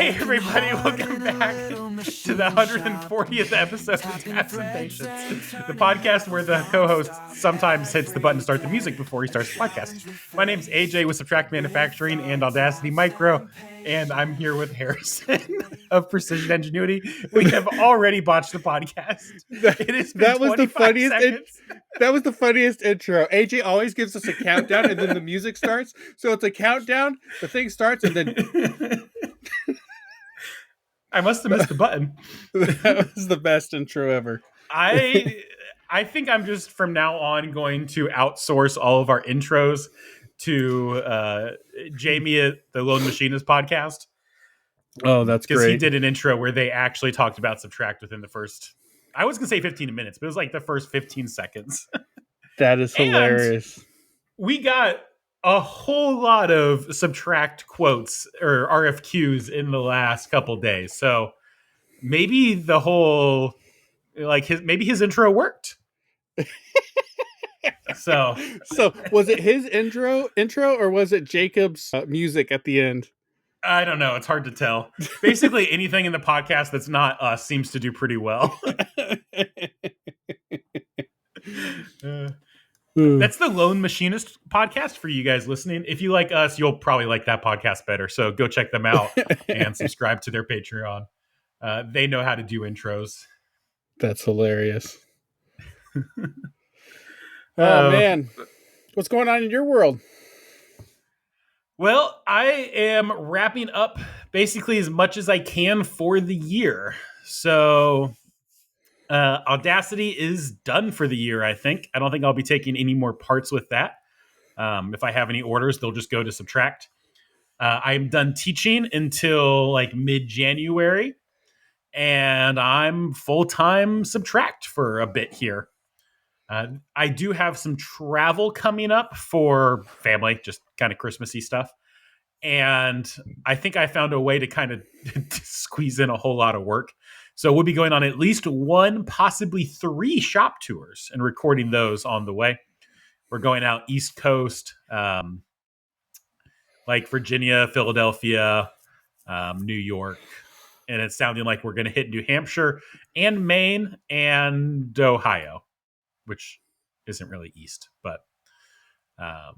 Hey everybody, welcome back to the 140th episode of Tats and Patience, the podcast where the co-host sometimes hits the button to start the music before he starts the podcast. My name's AJ with Subtract Manufacturing and Audacity Micro, and I'm here with Harrison of Precision Ingenuity. We have already botched the podcast. It has been That was the 25 funniest. seconds. That was the funniest intro. AJ always gives us a countdown, and then the music starts. So it's a countdown. The thing starts, and then I must have missed the button. that was the best intro ever. I think I'm just from now on going to outsource all of our intros to Jamie at the Lone Machinist podcast. Oh, that's because he great. did an intro where they actually talked about Subtract within the first, I was gonna say 15 minutes, but it was like the first 15 seconds. That is hilarious. We got a whole lot of Subtract quotes or RFQs in the last couple days, so maybe the whole maybe his intro worked. So was it his intro, or was it Jacob's music at the end? I don't know. It's hard to tell. Basically, anything in the podcast that's not us seems to do pretty well. That's the Lone Machinist podcast for you guys listening. If you like us, you'll probably like that podcast better. So go check them out and subscribe to their Patreon. They know how to do intros. That's hilarious. Oh, man. What's going on in your world? Well, I am wrapping up basically as much as I can for the year. So Audacity is done for the year, I think. I don't think I'll be taking any more parts with that. If I have any orders, they'll just go to Subtract. I'm done teaching until like mid-January. And I'm full-time Subtract for a bit here. I do have some travel coming up for family, just kind of Christmassy stuff. And I think I found a way to kind of squeeze in a whole lot of work. So we'll be going on at least one, possibly 3 shop tours and recording those on the way. We're going out East Coast, like Virginia, Philadelphia, New York. And it's sounding like we're going to hit New Hampshire and Maine and Ohio, which isn't really east, but I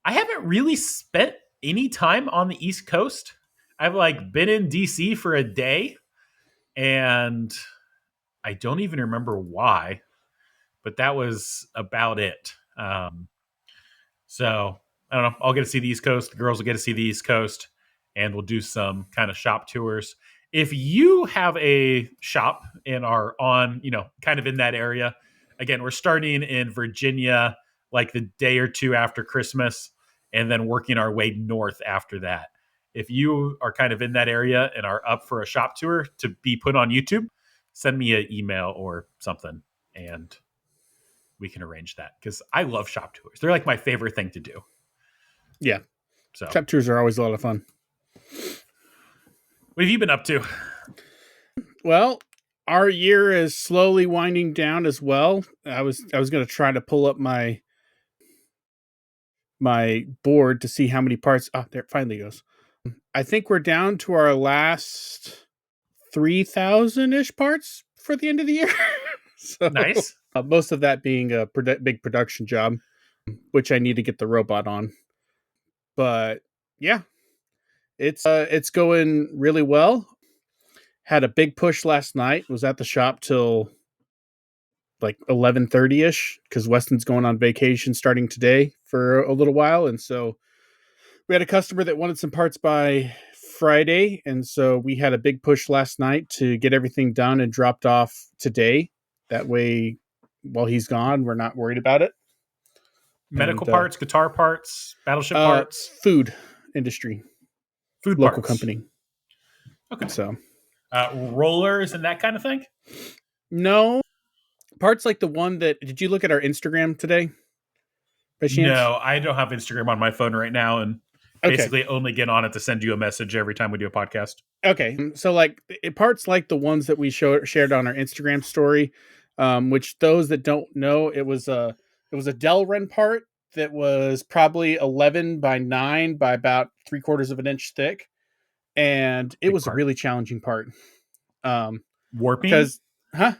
haven't really spent any time on the East Coast. I've been in DC for a day, and I don't even remember why, but that was about it. So I don't know. I'll get to see the East Coast. The girls will get to see the East Coast, and we'll do some kind of shop tours. If you have a shop and are on, kind of in that area, again, we're starting in Virginia like the day or two after Christmas and then working our way north after that. If you are kind of in that area and are up for a shop tour to be put on YouTube, send me an email or something and we can arrange that because I love shop tours. They're like my favorite thing to do. Yeah. So shop tours are always a lot of fun. What have you been up to? Well, our year is slowly winding down as well. I was going to try to pull up my board to see how many parts. Oh, there it finally goes. I think we're down to our last 3,000-ish parts for the end of the year. So, nice. Most of that being a big production job, which I need to get the robot on. But yeah, it's going really well. Had a big push last night. Was at the shop till like 11:30ish because Weston's going on vacation starting today for a little while, and so we had a customer that wanted some parts by Friday, and so we had a big push last night to get everything done and dropped off today. That way, while he's gone, we're not worried about it. Medical parts, guitar parts, battleship parts, food industry, food local parts. company. Okay, so rollers and that kind of thing. No parts like the one that. Did you look at our Instagram today? No, I don't have Instagram on my phone right now, and basically only get on it to send you a message every time we do a podcast. Okay, so parts like the ones that we shared on our Instagram story, which those that don't know, it was a Delrin part that was probably 11 by 9 by about 3/4 of an inch thick, and it Big was a part. really challenging part. Um, Warping? because, huh?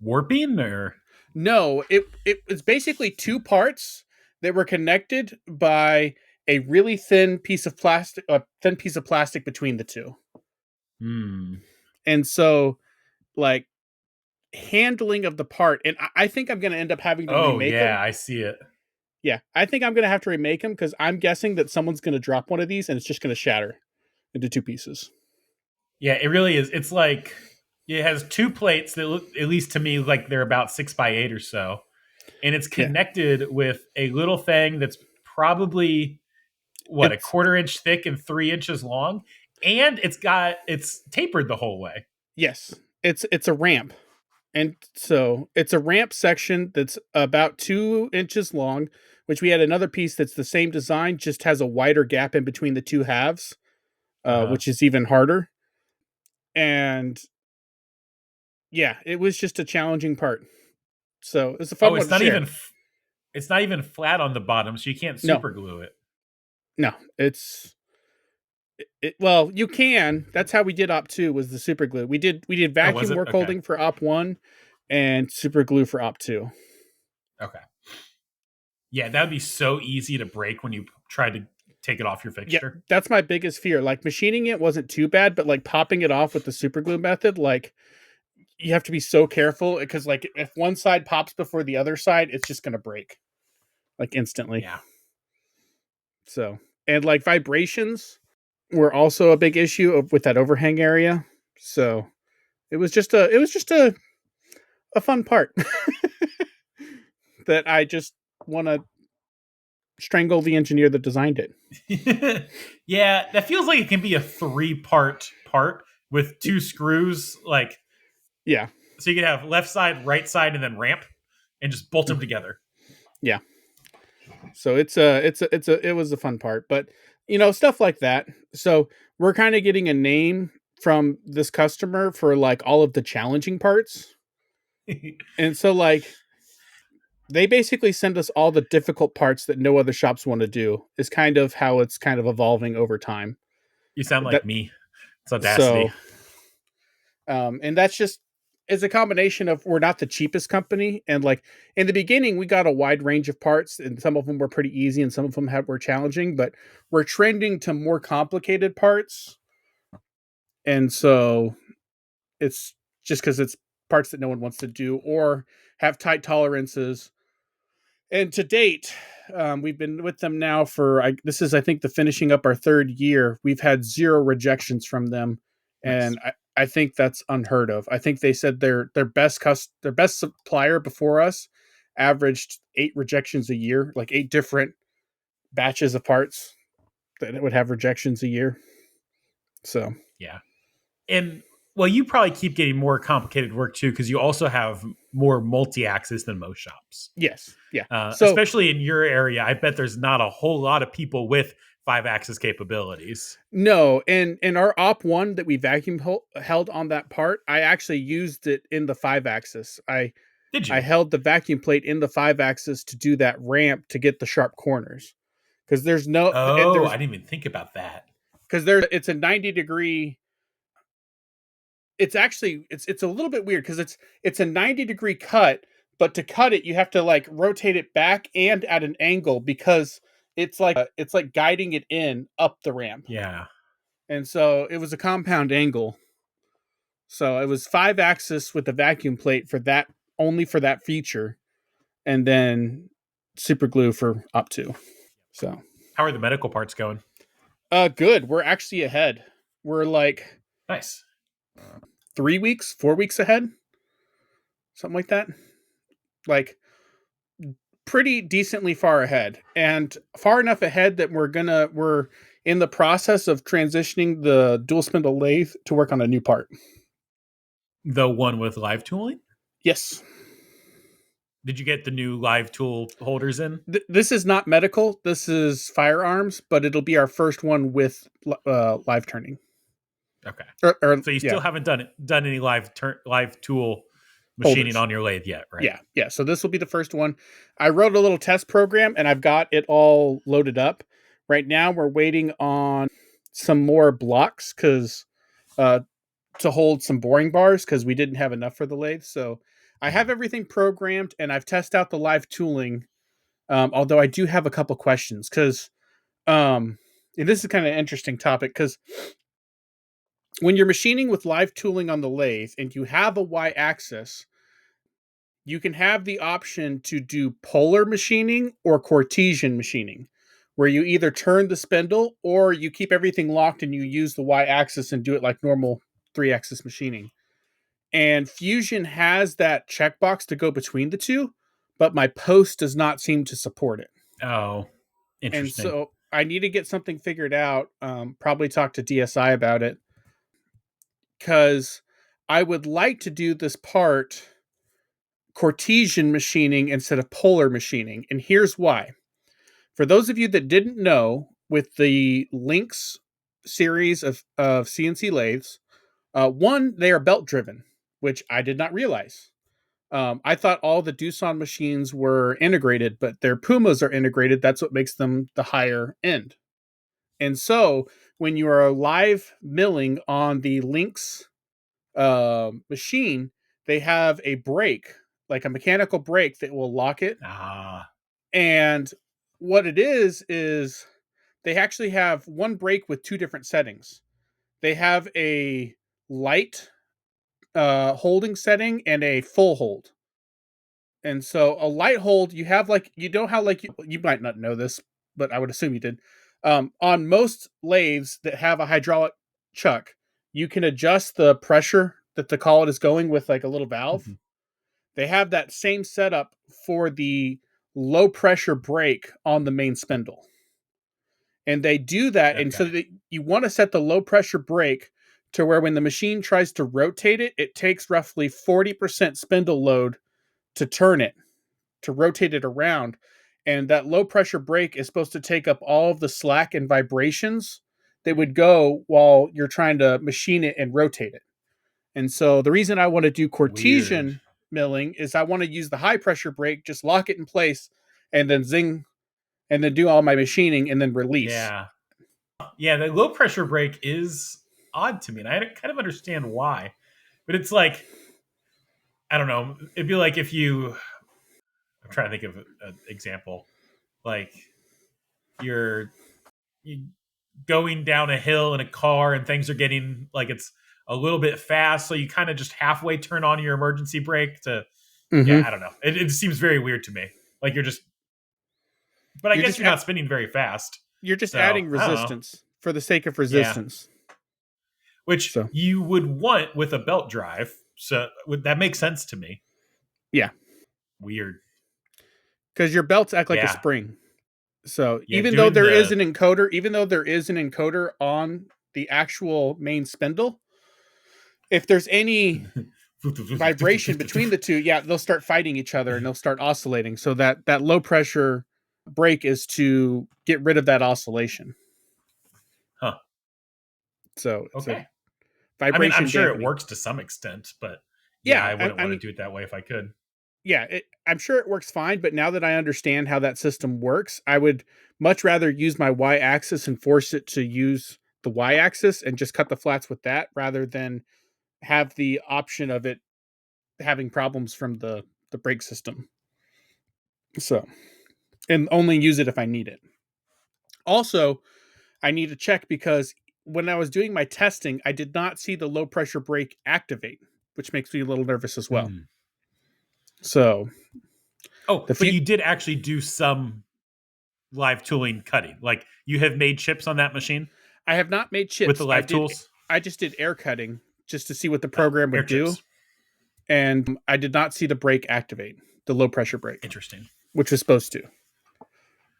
Warping or No, it was basically two parts that were connected by a really thin piece of plastic between the two. hmm. And so, like, handling of the part, and I think I'm going to end up having to Oh remake yeah, them. I see it. Yeah, I think I'm going to have to remake them because I'm guessing that someone's going to drop one of these and it's just going to shatter into two pieces. Yeah, it really is. It's like it has two plates that look, at least to me, like they're about 6 by 8 or so, and it's Yeah, connected with a little thing that's probably what a it's quarter-inch thick and 3 inches long, and it's tapered the whole way. yes, it's a ramp. And so it's a ramp section that's about 2 inches long, which we had another piece that's the same design, just has a wider gap in between the two halves, Uh huh. which is even harder. And yeah, it was just a challenging part. So it's a fun Oh, one to share. it's not even flat on the bottom, so you can't No, super glue it. no, well, you can. That's how we did op two was the super glue. We did Oh, was vacuum it? work Okay. holding for op one and super glue for op two. Okay. Yeah, that would be so easy to break when you try to take it off your Yeah, fixture. that's my biggest fear. Like machining it wasn't too bad, but like popping it off with the super glue method, like you have to be so careful because like if one side pops before the other side, it's just gonna break like instantly. Yeah. So and like vibrations were also a big issue with that overhang area. So it was just a fun part that I just want to strangle the engineer that designed it. Yeah, that feels like it can be a three part with two screws, like Yeah, so you can have left side, right side, and then ramp, and just bolt them together. yeah. So it was a fun part, but stuff like that. So we're kind of getting a name from this customer for like all of the challenging parts, You and so like they basically send us all the difficult parts that no other shops want to do. Is kind of how it's kind of evolving over time. sound That like me. It's audacity. so and that's just it's a combination of we're not the cheapest company and like in the beginning we got a wide range of parts and some of them were pretty easy and some of them were challenging, but we're trending to more complicated parts, and so it's just because it's parts that no one wants to do or have tight tolerances. And to date, we've been with them now for this is I think the finishing up our third year. We've had zero rejections from them, Nice. and I think that's unheard of. I think they said their best supplier before us averaged 8 rejections a year, like 8 different batches of parts that it would have rejections a year. So Yeah. And well, you probably keep getting more complicated work too because you also have more multi-axis than most shops. yes, yeah. So Especially in your area, I bet there's not a whole lot of people with 5 axis capabilities. no, and our op one that we held on that part, I actually used it in the 5 axis. Did I you? held the vacuum plate in the 5 axis to do that ramp to get the sharp corners because Oh, I didn't even think about that. it's a 90 degree. It's actually it's a little bit weird because it's a 90 degree cut, but to cut it you have to like rotate it back and at an angle because it's like guiding it in up the ramp, Yeah. and so it was a compound angle. So it was 5 axis with the vacuum plate for that only for that feature, and then super glue for up to. So How are the medical parts going? good. We're actually ahead. We're like Nice. 3 weeks, 4 weeks ahead, something like that. Like pretty decently far ahead, and far enough ahead that we're in the process of transitioning the dual spindle lathe to work on a new part. The one with live tooling? Yes. Did you get the new live tool holders in? This is not medical. This is firearms, but it'll be our first one with live turning. Okay. Or So you yeah, still haven't done any live tool machining holders. on your lathe yet, right? Yeah, yeah. So this will be the first one. I wrote a little test program and I've got it all loaded up. Right now we're waiting on some more blocks because uh, to hold some boring bars because we didn't have enough for the lathe. So I have everything programmed and I've tested out the live tooling. Although I do have a couple questions because and this is kind of an interesting topic because when you're machining with live tooling on the lathe and you have a y-axis, you can have the option to do polar machining or Cartesian machining, where you either turn the spindle or you keep everything locked and you use the y-axis and do it like normal three-axis machining. And Fusion has that checkbox to go between the two, but my post does not seem to support it. Oh, And interesting. so I need to get something figured out. Probably talk to DSI about it because I would like to do this part Cartesian machining instead of polar machining. And here's why. For those of you that didn't know, with the Lynx series of CNC lathes, one, they are belt driven, which I did not realize. I thought all the Doosan machines were integrated, but their Pumas are integrated. That's what makes them the higher end. And so when you are live milling on the Lynx machine, they have a brake, like a mechanical brake that will lock it. Ah, And what it is they actually have one brake with two different settings. They have a light holding setting and a full hold. And so a light hold, you have like you know how like you might not know this, but I would assume you did. On most lathes that have a hydraulic chuck, you can adjust the pressure that the collet is going with like a little valve. mhm. They have that same setup for the low pressure brake on the main spindle. And they do that, and so Okay. that you want to set the low pressure brake to where when the machine tries to rotate it, it takes roughly 40% spindle load to turn it, to rotate it around. And that low pressure brake is supposed to take up all of the slack and vibrations that would go while you're trying to machine it and rotate it. And so the reason I want to do Weird. Cartesian milling is I want to use the high pressure brake, just lock it in place, and then zing, and then do all my machining and then release. Yeah. Yeah, the low pressure brake is odd to me, and I kind of understand why. But it's like, I don't know. It'd be like if you, I'm trying to think of an example. Like you're you going down a hill in a car and things are getting like it's a little bit fast, so you kind of just halfway turn on your emergency brake to, yeah, Mm-hmm. I don't know. It seems very weird to me. Like you're just, but I You're guess just you're not spinning very fast. you're just So adding I don't know. resistance for the sake of Yeah, resistance. which So you would want with a belt drive. So would that make sense to me? yeah, Weird. because your belts act like a Yeah, spring. So yeah. Doing the even though there is an encoder on the actual main spindle, if there's any vibration between the two, yeah, they'll start fighting each other and they'll start oscillating. So that low pressure brake is to get rid of that oscillation. huh. So it's a Okay. I mean, I'm vibration sure it dampening. works to some extent, but yeah, Yeah, I wouldn't I want to mean, do it that way if I could. yeah, I'm sure it works fine. But now that I understand how that system works, I would much rather use my y-axis and force it to use the y-axis and just cut the flats with that, rather than have the option of it having problems from the brake system. So, and only use it if I need it. Also, I need to check because when I was doing my testing, I did not see the low pressure brake activate, which makes me a little nervous as well. Hmm. So Oh, the but few you did actually do some live tooling cutting. Like you have made chips on that machine I have not made with the chips. live tools. I just did air cutting just to see what the program Air would do, chips. and I did not see the brake activate, the low pressure brake, Interesting. which was supposed to.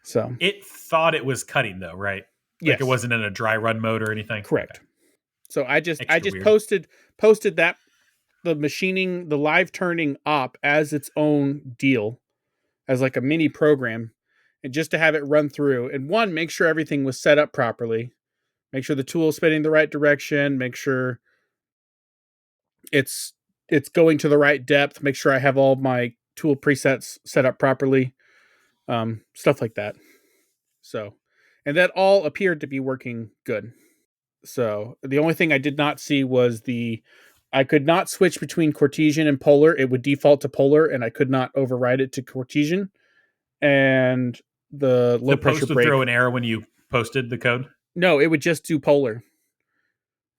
So It thought it was cutting though, right? Like it yes, wasn't in a dry run mode or anything. Okay. correct. So I Extra just weird. posted that the machining, the live turning op as its own deal, as like a mini program, and just to have it run through and one, make sure everything was set up properly, make sure the tool is spinning the right direction, make sure it's it's going to the right depth, make sure I have all my tool presets set up properly, stuff like that. So, and that all appeared to be working good. So the only thing I did not see was I could not switch between Cartesian and polar. It would default to polar, and I could not override it to Cartesian. And the low The pressure post would brake, throw an error when you posted the code. no, it would just do polar.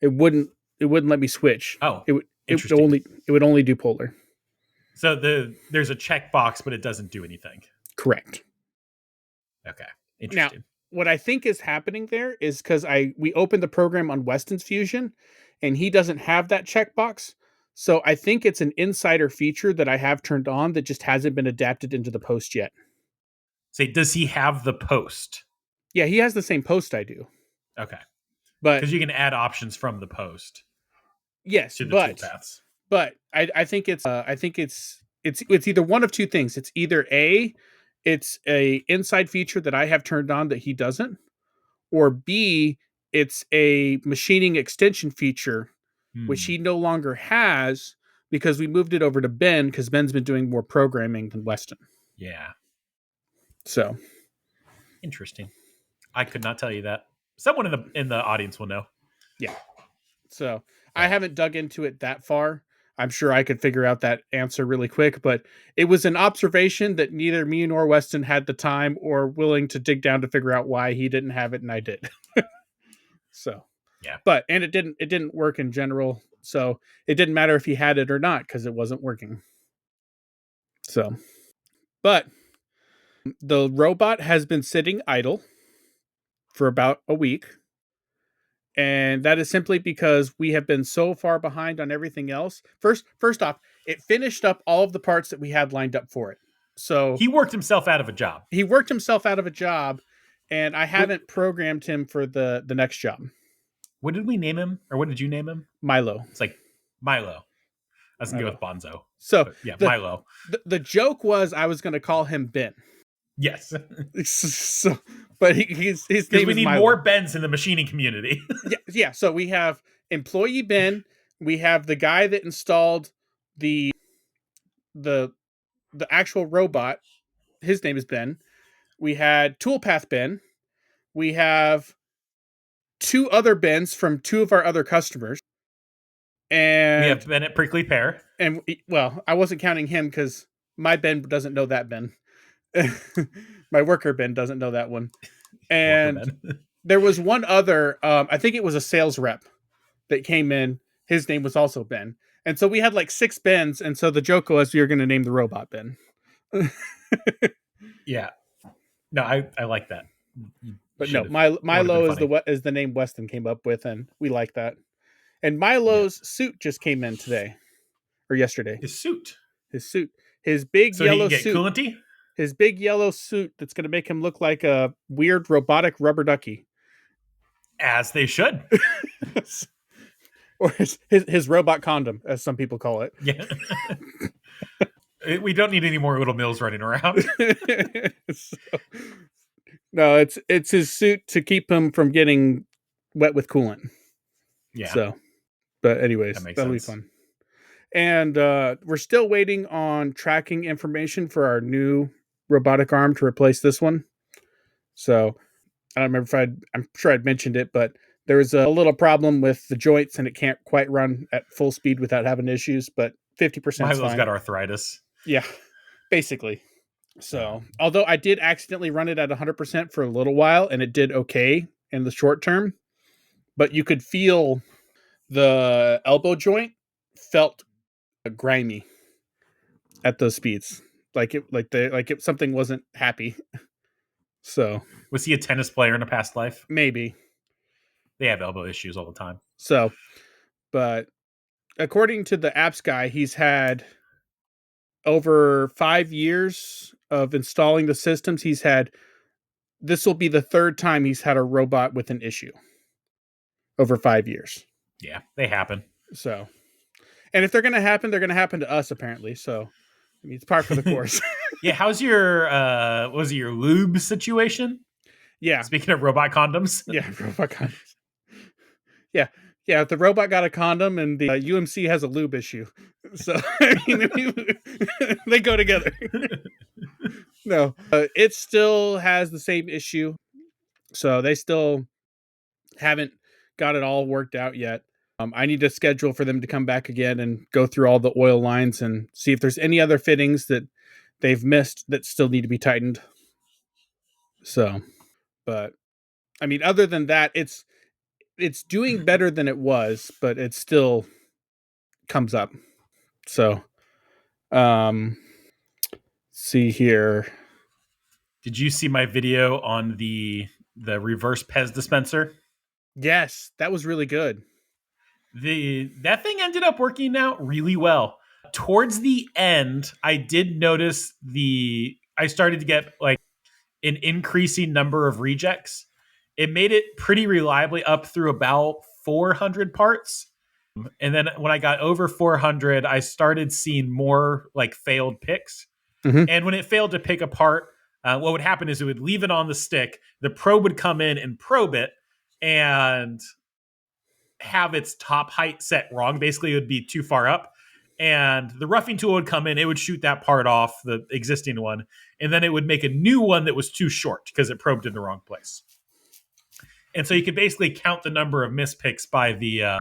It wouldn't. It wouldn't let me switch. Oh, It would. interesting. It would only do polar. So there's a checkbox, but it doesn't do anything. Correct. Okay, Now, interesting. what I think is happening there is because we opened the program on Weston's Fusion, and he doesn't have that checkbox. So I think it's an insider feature that I have turned on that just hasn't been adapted into the post yet. Say, does he have the post? Yeah, he has the same post I do, Okay, but because you can add options from the post yes, to the toolpaths. but I think it's either one of two things. It's either it's a inside feature that I have turned on that he doesn't, or B, it's a machining extension feature which he no longer has because we moved it over to Ben because Ben's been doing more programming than Weston. Yeah, So interesting. I could not tell you that. Someone in the audience will know. yeah. So I haven't dug into it that far. I'm sure I could figure out that answer really quick, but it was an observation that neither me nor Weston had the time or willing to dig down to figure out why he didn't have it and I did. So Yeah. But and it didn't work in general. So it didn't matter if he had it or not because it wasn't working. So but the robot has been sitting idle for about a week. And that is simply because we have been so far behind on everything else. First off, it finished up all of the parts that we had lined up for it. So He worked himself out of a job. he worked himself out of a job, and I haven't programmed him for the next job. What did we name him? Or what did you name him? Milo. It's like Milo. I was going to go Milo. with Bonzo. So But yeah, Milo. The joke was I was going to call him Ben. Yes. So, but his name Because we is need Milo. more Bens in the machining community. Yeah. So we have employee Ben. We have the guy that installed the actual robot. His name is Ben. We had Toolpath Ben. We have two other Bens from two of our other customers. And we have Ben at Prickly Pear. And well, I wasn't counting him because my Ben doesn't know that Ben. My worker Ben doesn't know that one. And there was one other, I think it was a sales rep that came in. His name was also Ben. And so we had like 6 Bens. And so the joke was we were going to name the robot Ben. Yeah. No, I like that. But no, Milo is the name Weston came up with, and we like that. And Milo's suit just came in today or yesterday. His suit. His big yellow suit. Coolanty? His big yellow suit that's going to make him look like a weird robotic rubber ducky. As they should. Or his robot condom, as some people call it. Yeah. We don't need any more little Mills running around. No, it's his suit to keep him from getting wet with coolant. Yeah. So, but anyways, that'll be fun. And we're still waiting on tracking information for our new robotic arm to replace this one. So I don't remember if I'm sure I'd mentioned it, but there's a little problem with the joints and it can't quite run at full speed without having issues, but 50% Milo's got arthritis. Yeah, basically. So, although I did accidentally run it at 100% for a little while and it did okay in the short term, but you could feel the elbow joint felt grimy at those speeds. Something wasn't happy. So, was he a tennis player in a past life? Maybe. They have elbow issues all the time. So, but according to the apps guy, he's had over 5 years of installing the systems. This will be the 3rd time he's had a robot with an issue over 5 years. Yeah, they happen. So, and if they're going to happen, they're going to happen to us apparently. So, I mean, it's par for the course. Yeah. How's your, was it your lube situation? Yeah. Speaking of robot condoms. Yeah. Robot condoms. Yeah. Yeah. If the robot got a condom and the UMC has a lube issue. So, they go together. No, it still has the same issue. So they still haven't got it all worked out yet. I need to schedule for them to come back again and go through all the oil lines and see if there's any other fittings that they've missed that still need to be tightened. So, but I mean, other than that, it's doing better than it was, but it still comes up. So, um, see here. Did you see my video on the reverse Pez dispenser? Yes, that was really good. The That thing ended up working out really well. Towards the end, I did notice I started to get like an increasing number of rejects. It made it pretty reliably up through about 400 parts. And then when I got over 400, I started seeing more like failed picks. Mm-hmm. And when it failed to pick apart, what would happen is it would leave it on the stick. The probe would come in and probe it and have its top height set wrong. Basically, it would be too far up. And the roughing tool would come in, it would shoot that part off, the existing one, and then it would make a new one that was too short because it probed in the wrong place. And so you could basically count the number of mispicks by the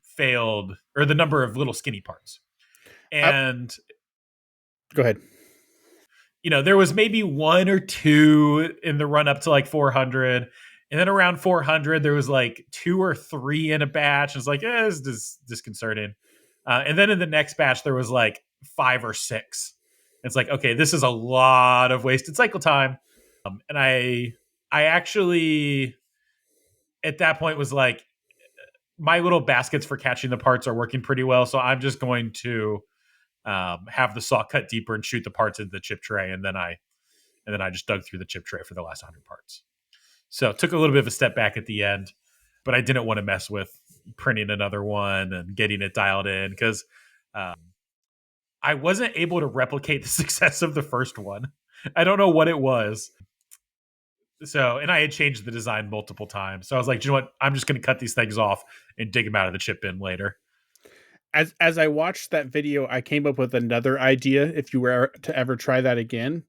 failed, or the number of little skinny parts. And Go ahead. There was maybe one or two in the run up to like 400. And then around 400, there was like two or three in a batch. It's like, this is disconcerting. And then in the next batch, there was like 5 or 6. It's like, okay, this is a lot of wasted cycle time. And I actually, at that point, was like, my little baskets for catching the parts are working pretty well. So I'm just going to have the saw cut deeper and shoot the parts into the chip tray. And then I just dug through the chip tray for the last 100 parts. So it took a little bit of a step back at the end, but I didn't want to mess with printing another one and getting it dialed in because I wasn't able to replicate the success of the first one. I don't know what it was. So, and I had changed the design multiple times. So I was like, you know what? I'm just going to cut these things off and dig them out of the chip bin later. As I watched that video, I came up with another idea. If you were to ever try that again,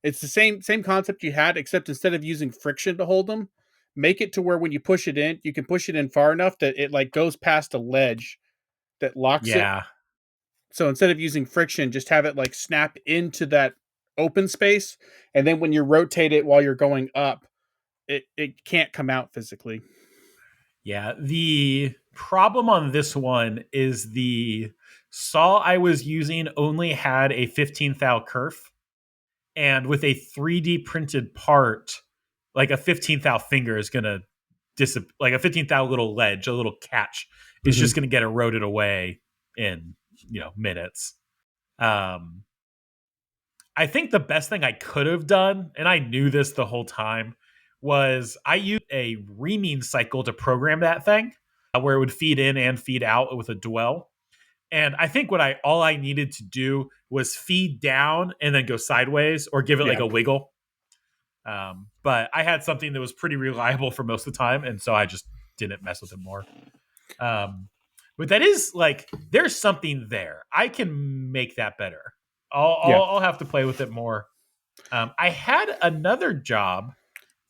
it's the same concept you had, except instead of using friction to hold them, make it to where when you push it in, you can push it in far enough that it like goes past a ledge that locks it. Yeah. So instead of using friction, just have it like snap into that open space, and then when you rotate it while you're going up, it can't come out physically. Yeah. The problem on this one is the saw I was using only had a 15th thou kerf. And with a 3D printed part, like a 15th thou finger is going to like a 15th thou little ledge, a little catch is just going to get eroded away in, minutes. I think the best thing I could have done, and I knew this the whole time, was I used a reaming cycle to program that thing where it would feed in and feed out with a dwell. And I think all I needed to do was feed down and then go sideways or give it like a wiggle. But I had something that was pretty reliable for most of the time, and so I just didn't mess with it more. But that is like, there's something there. I can make that better. I'll have to play with it more. I had another job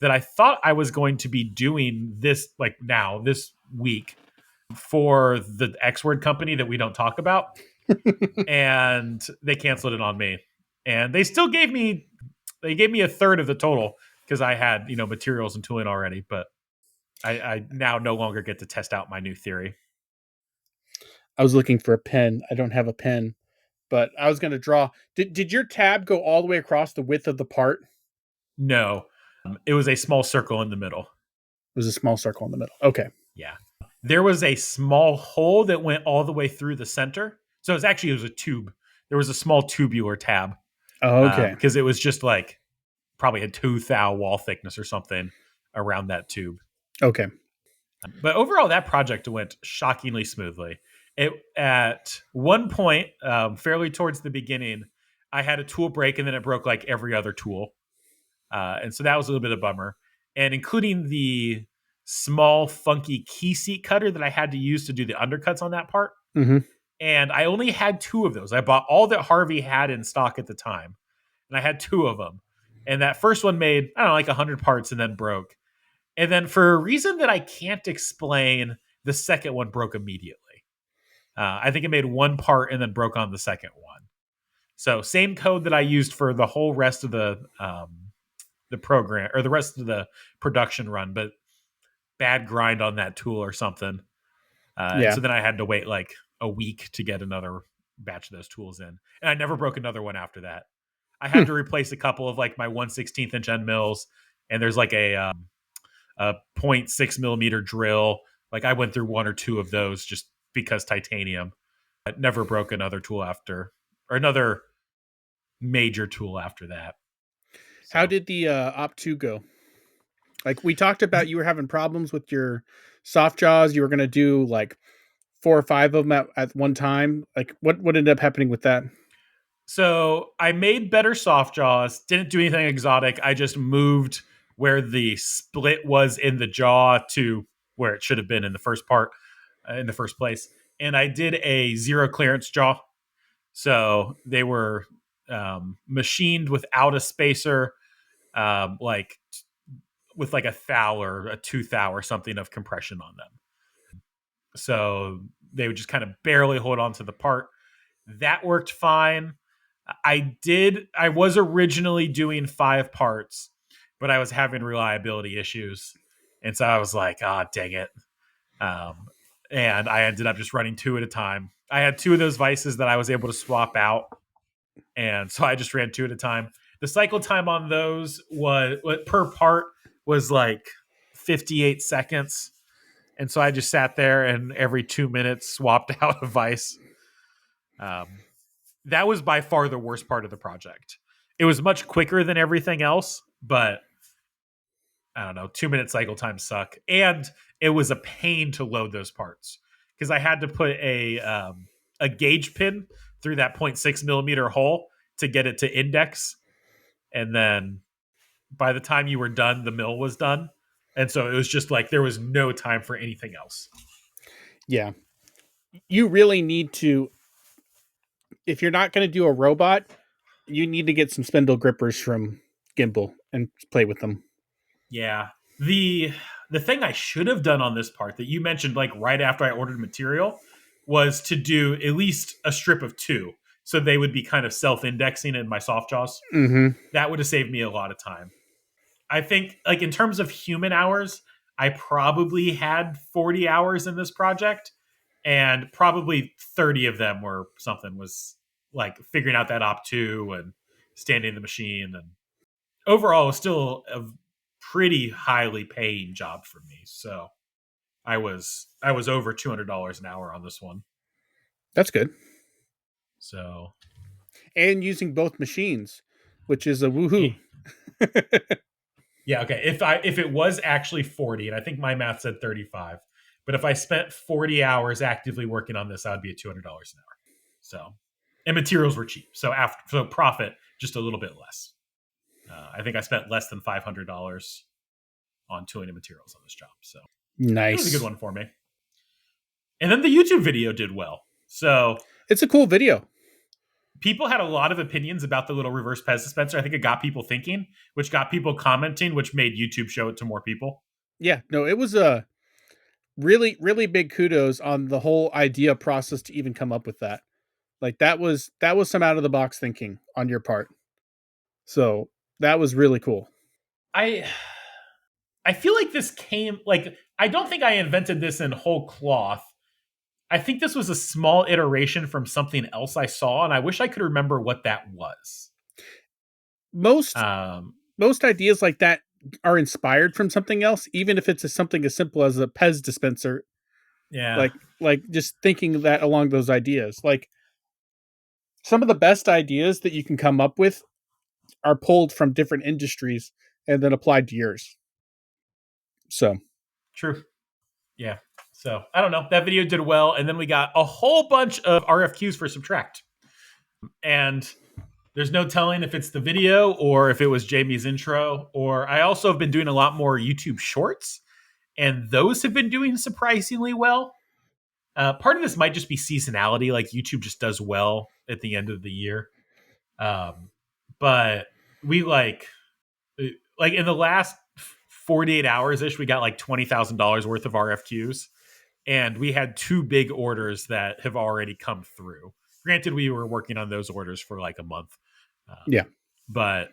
that I thought I was going to be doing this week for the X Word company that we don't talk about. And they canceled it on me. And they still gave me a third of the total because I had, materials and tooling already, but I now no longer get to test out my new theory. I was looking for a pen. I don't have a pen, but I was going to draw. Did your tab go all the way across the width of the part? No, it was a small circle in the middle. It was a small circle in the middle. Okay. Yeah. There was a small hole that went all the way through the center. So it was a tube. There was a small tubular tab. Oh, okay. Because it was just like probably a 2 thou wall thickness or something around that tube. Okay. But overall, that project went shockingly smoothly. At one point, fairly towards the beginning, I had a tool break and then it broke like every other tool. And so that was a little bit of a bummer. And including the small, funky key seat cutter that I had to use to do the undercuts on that part. Mm-hmm. And I only had 2 of those. I bought all that Harvey had in stock at the time. And I had 2 of them. And that first one made, I don't know, like 100 parts and then broke. And then for a reason that I can't explain, the second one broke immediately. I think it made one part and then broke on the second one. So same code that I used for the whole rest of the program or the rest of the production run, but bad grind on that tool or something. And Yeah. so then I had to wait like a week to get another batch of those tools in. And I never broke another one after that. I had Hmm. to replace a couple of like my 1/16 inch end mills, and there's like a 0.6 millimeter drill. Like I went through one or two of those just because titanium. I never broke another tool after, or another major tool after that. How So did the Op 2 go? Like we talked about, you were having problems with your soft jaws. You were going to do like 4 or 5 of them at one time. Like what ended up happening with that? So I made better soft jaws, didn't do anything exotic. I just moved where the split was in the jaw to where it should have been in the first part, in the first place. And I did a zero clearance jaw. So they were machined without a spacer, like with like a thou or a two thou or something of compression on them. So they would just kind of barely hold on to the part. That worked fine. I was originally doing 5 parts, but I was having reliability issues. And so I was like, ah, oh, dang it. Um, and I ended up just running 2 at a time. I had 2 of those vices that I was able to swap out. And so I just ran 2 at a time. The cycle time on those was per part was like 58 seconds. And so I just sat there and every 2 minutes swapped out a vice. Um, that was by far the worst part of the project. It was much quicker than everything else, but I don't know, 2 minute cycle times suck. And it was a pain to load those parts because I had to put a gauge pin through that 0.6 millimeter hole to get it to index. And then by the time you were done, the mill was done. And so it was just like there was no time for anything else. Yeah. You really need to, if you're not going to do a robot, you need to get some spindle grippers from Gimbal and play with them. Yeah. The thing I should have done on this part that you mentioned like right after I ordered material was to do at least a strip of 2 so they would be kind of self-indexing in my soft jaws. Mm-hmm. That would have saved me a lot of time. I think like in terms of human hours, I probably had 40 hours in this project and probably 30 of them were something was like figuring out that op 2 and standing in the machine, and overall it was still a pretty highly paying job for me. So I was over $200 an hour on this one. That's good. So And using both machines, which is a woohoo. yeah, okay. If it was actually 40, and I think my math said 35, but if I spent 40 hours actively working on this, I would be at $200 an hour. So and materials were cheap, so profit just a little bit less. I think I spent less than $500 on tooling and materials on this job, so it was a good Nice. one for me. And then the YouTube video did well. So It's a cool video. people had a lot of opinions about the little reverse Pez dispenser. I think it got people thinking, which got people commenting, which made YouTube show it to more people. Yeah, no, it was a really, really big kudos on the whole idea process to even come up with that. Like that was some out of the box thinking on your part. So that was really cool. I I feel like this came like I don't think I invented this in whole cloth. I think this was a small iteration from something else I saw, and I wish I could remember what that was. Most Um, most ideas like that are inspired from something else, even if it's something as simple as a Pez dispenser. yeah, Like just thinking that along those ideas. Like some of the best ideas that you can come up with are pulled from different industries and then applied to yours. So true. Yeah. So I don't know. That video did well, and then we got a whole bunch of RFQs for Subtract, and there's no telling if it's the video or if it was Jamie's intro. Or I also have been doing a lot more YouTube Shorts, and those have been doing surprisingly well. Part of this might just be seasonality, like YouTube just does well at the end of the year. Um, but we like in the last 48 hours ish, we got like $20,000 worth of RFQs. And we had 2 big orders that have already come through. Granted, we were working on those orders for like a month. Yeah. But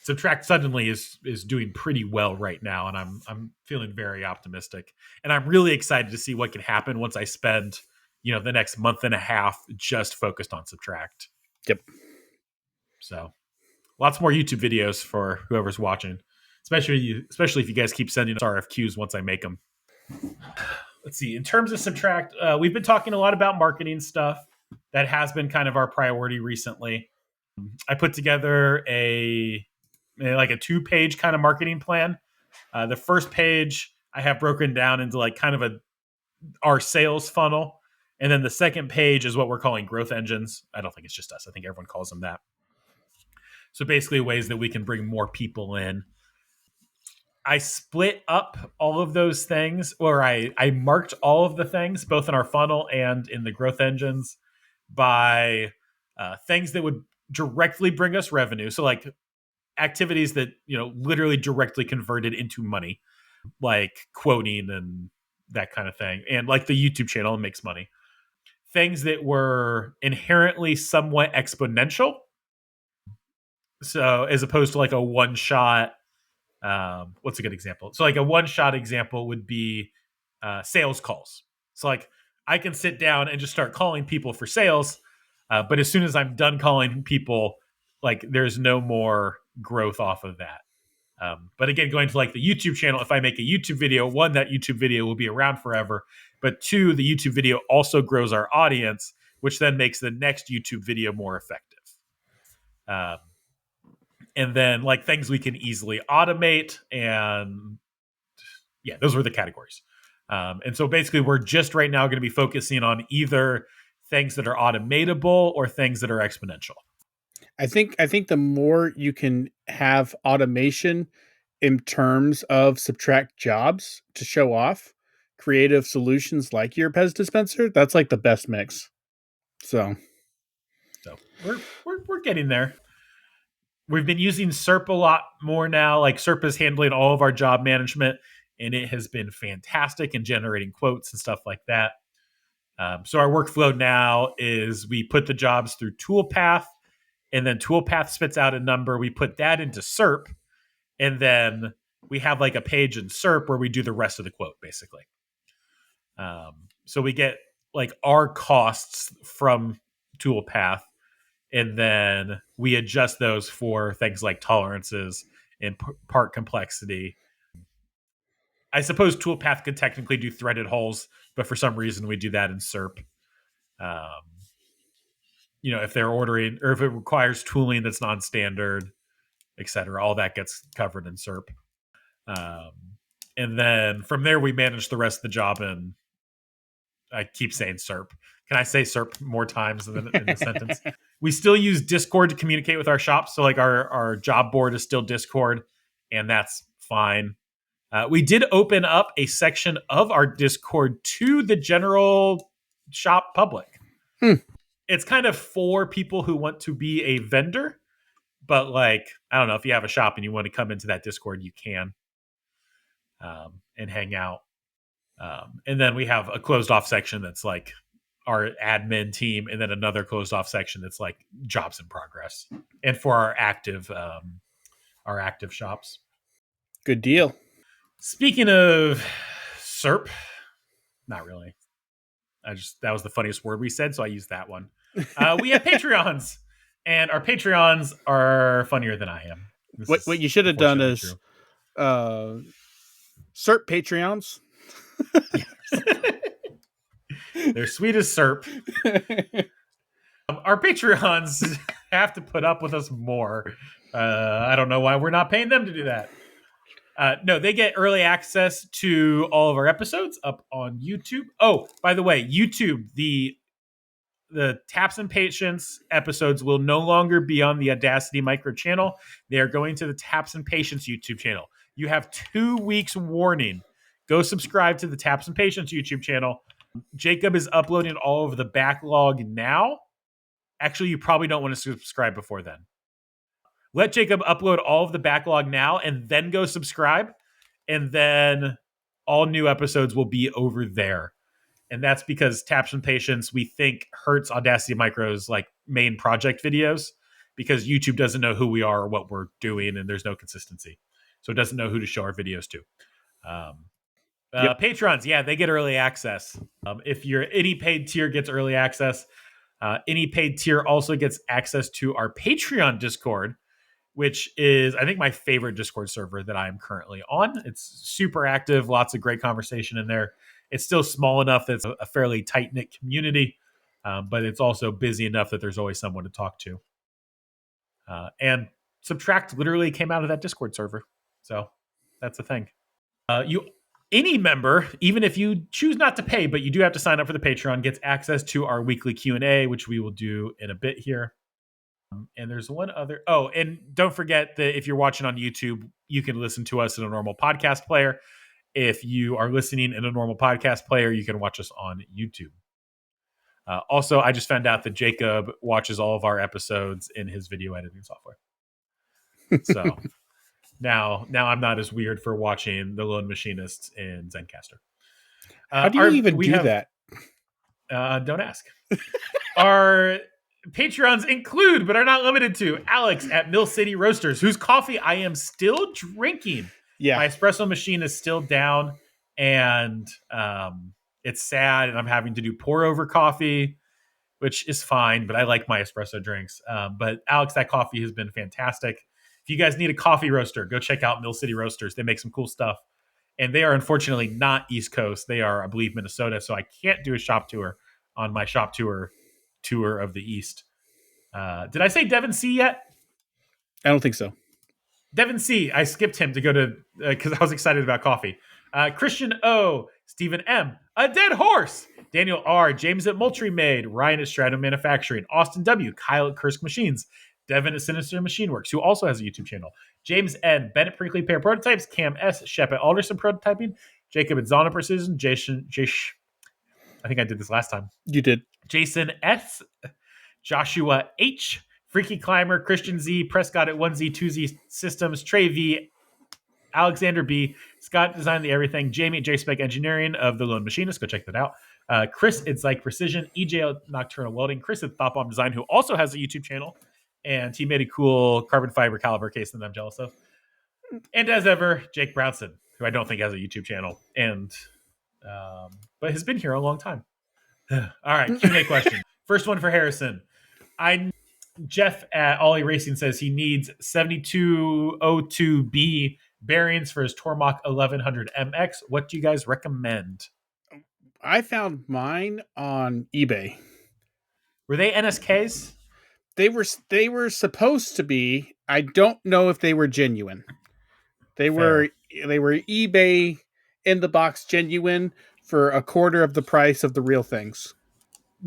Subtract suddenly is doing pretty well right now, and I'm feeling very optimistic. And I'm really excited to see what can happen once I spend, the next month and a half just focused on Subtract. Yep. So lots more YouTube videos for whoever's watching, especially if you guys keep sending us RFQs once I make them. Let's see. In terms of Subtract, we've been talking a lot about marketing stuff. That has been kind of our priority recently. I put together a 2-page kind of marketing plan. The first page I have broken down into like kind of our sales funnel. And then the second page is what we're calling growth engines. I don't think it's just us. I think everyone calls them that. So basically ways that we can bring more people in. I split up all of those things, or I marked all of the things, both in our funnel and in the growth engines, by things that would directly bring us revenue. So like activities that, literally directly converted into money, like quoting and that kind of thing. And like the YouTube channel makes money. Things that were inherently somewhat exponential. So as opposed to like a one-shot, what's a good example? So like a one-shot example would be sales calls. So like I can sit down and just start calling people for sales. But as soon as I'm done calling people, like there's no more growth off of that. But again, going to like the YouTube channel, if I make a YouTube video, one, that YouTube video will be around forever. But two, the YouTube video also grows our audience, which then makes the next YouTube video more effective. And then like things we can easily automate. And yeah, those were the categories. And so basically we're just right now going to be focusing on either things that are automatable or things that are exponential. I think the more you can have automation in terms of Subtract jobs to show off creative solutions like your Pez dispenser, that's like the best mix. So we're getting there. We've been using SERP a lot more now. Like SERP is handling all of our job management, and it has been fantastic in generating quotes and stuff like that. So our workflow now is we put the jobs through Toolpath, and then Toolpath spits out a number. We put that into SERP, and then we have like a page in SERP where we do the rest of the quote, basically. So we get like our costs from Toolpath, and then we adjust those for things like tolerances and part complexity. I suppose Toolpath could technically do threaded holes, but for some reason we do that in SERP. If they're ordering or if it requires tooling that's non-standard, et cetera, all that gets covered in SERP. And then from there, we manage the rest of the job in, I keep saying SERP. Can I say SERP more times in the sentence? We still use Discord to communicate with our shops. So like our job board is still Discord, and that's fine. We did open up a section of our Discord to the general shop public. It's kind of for people who want to be a vendor, but like, I don't know, if you have a shop and you want to come into that Discord, you can and hang out. And then we have a closed off section that's like our admin team, and then another closed off section that's like jobs in progress and for our active shops. Good deal. Speaking of SERP, not really. That was the funniest word we said, so I used that one. We have Patreons, and our Patreons are funnier than I am. What you should have done is SERP Patreons. They're sweet as SERP. Our Patreons have to put up with us more. I don't know why we're not paying them to do that. No, they get early access to all of our episodes up on YouTube. Oh, by the way, YouTube, the Taps and Patience episodes will no longer be on the Audacity micro channel. They are going to the Taps and Patience YouTube channel. You have 2 weeks warning. Go subscribe to the Taps and Patience YouTube channel. Jacob is uploading all of the backlog now. Actually, you probably don't want to subscribe before then. Let Jacob upload all of the backlog now and then go subscribe. and then all new episodes will be over there. And that's because Taps and Patience, we think, hurts Audacity Micro's like main project videos because YouTube doesn't know who we are or what we're doing, and there's no consistency. So it doesn't know who to show our videos to. Um, Yep. Patrons, yeah, they get early access. If you're any paid tier gets early access. Any paid tier also gets access to our Patreon Discord, which is, I think, my favorite Discord server that I'm currently on. It's super active, lots of great conversation in there. It's still small enough that it's a fairly tight knit community, but it's also busy enough that there's always someone to talk to. And Subtract literally came out of that Discord server, so that's a thing. You any member, even if you choose not to pay, but you do have to sign up for the Patreon, gets access to our weekly Q&A, which we will do in a bit here. And there's one other. Oh, and don't forget that if you're watching on YouTube, you can listen to us in a normal podcast player. If you are listening in a normal podcast player, you can watch us on YouTube. Also, I just found out that Jacob watches all of our episodes in his video editing software. So now I'm not as weird for watching The Lone Machinists in Zencaster. How do you even We do have, that? Don't ask. Our Patreons include, but are not limited to, Alex at Mill City Roasters, whose coffee I am still drinking. Yeah. My espresso machine is still down, and it's sad, and I'm having to do pour over coffee, which is fine, but I like my espresso drinks. But Alex, that coffee has been fantastic. If you guys need a coffee roaster, go check out Mill City Roasters. They make some cool stuff. And they are unfortunately not East Coast. They are, I believe, Minnesota. So I can't do a shop tour on my shop tour of the East. Did I say Devin C yet? I don't think so. Devin C. I skipped him to go to because I was excited about coffee. Christian O. Stephen M. A Dead Horse. Daniel R. James at Moultrie Made. Ryan at Stratum Manufacturing. Austin W. Kyle at Kursk Machines. Devin at Sinister Machine Works, who also has a YouTube channel. James N. Bennett Brinkley Pair Prototypes. Cam S. Shep at Alderson Prototyping. Jacob at Zona Precision. Jason. I think I did this last time. You did. Jason S. Joshua H. Freaky Climber, Christian Z, Prescott at 1Z, 2Z Systems, Trey V, Alexander B, Scott Designed the Everything, Jamie at JSpec Engineering of The Lone Machinist. Go check that out. Chris at Zyke Precision, EJ at Nocturnal Welding, Chris at Thought Bomb Design, who also has a YouTube channel, and he made a cool carbon fiber caliber case that I'm jealous of. And as ever, Jake Brownson, who I don't think has a YouTube channel, and but has been here a long time. All right, Q&A question. First one for Harrison. Jeff at Ollie Racing says he needs 7202B bearings for his Tormach 1100 MX. What do you guys recommend? I found mine on eBay. Were they NSKs? They were supposed to be. I don't know if they were genuine. They were eBay in the box genuine for a quarter of the price of the real things.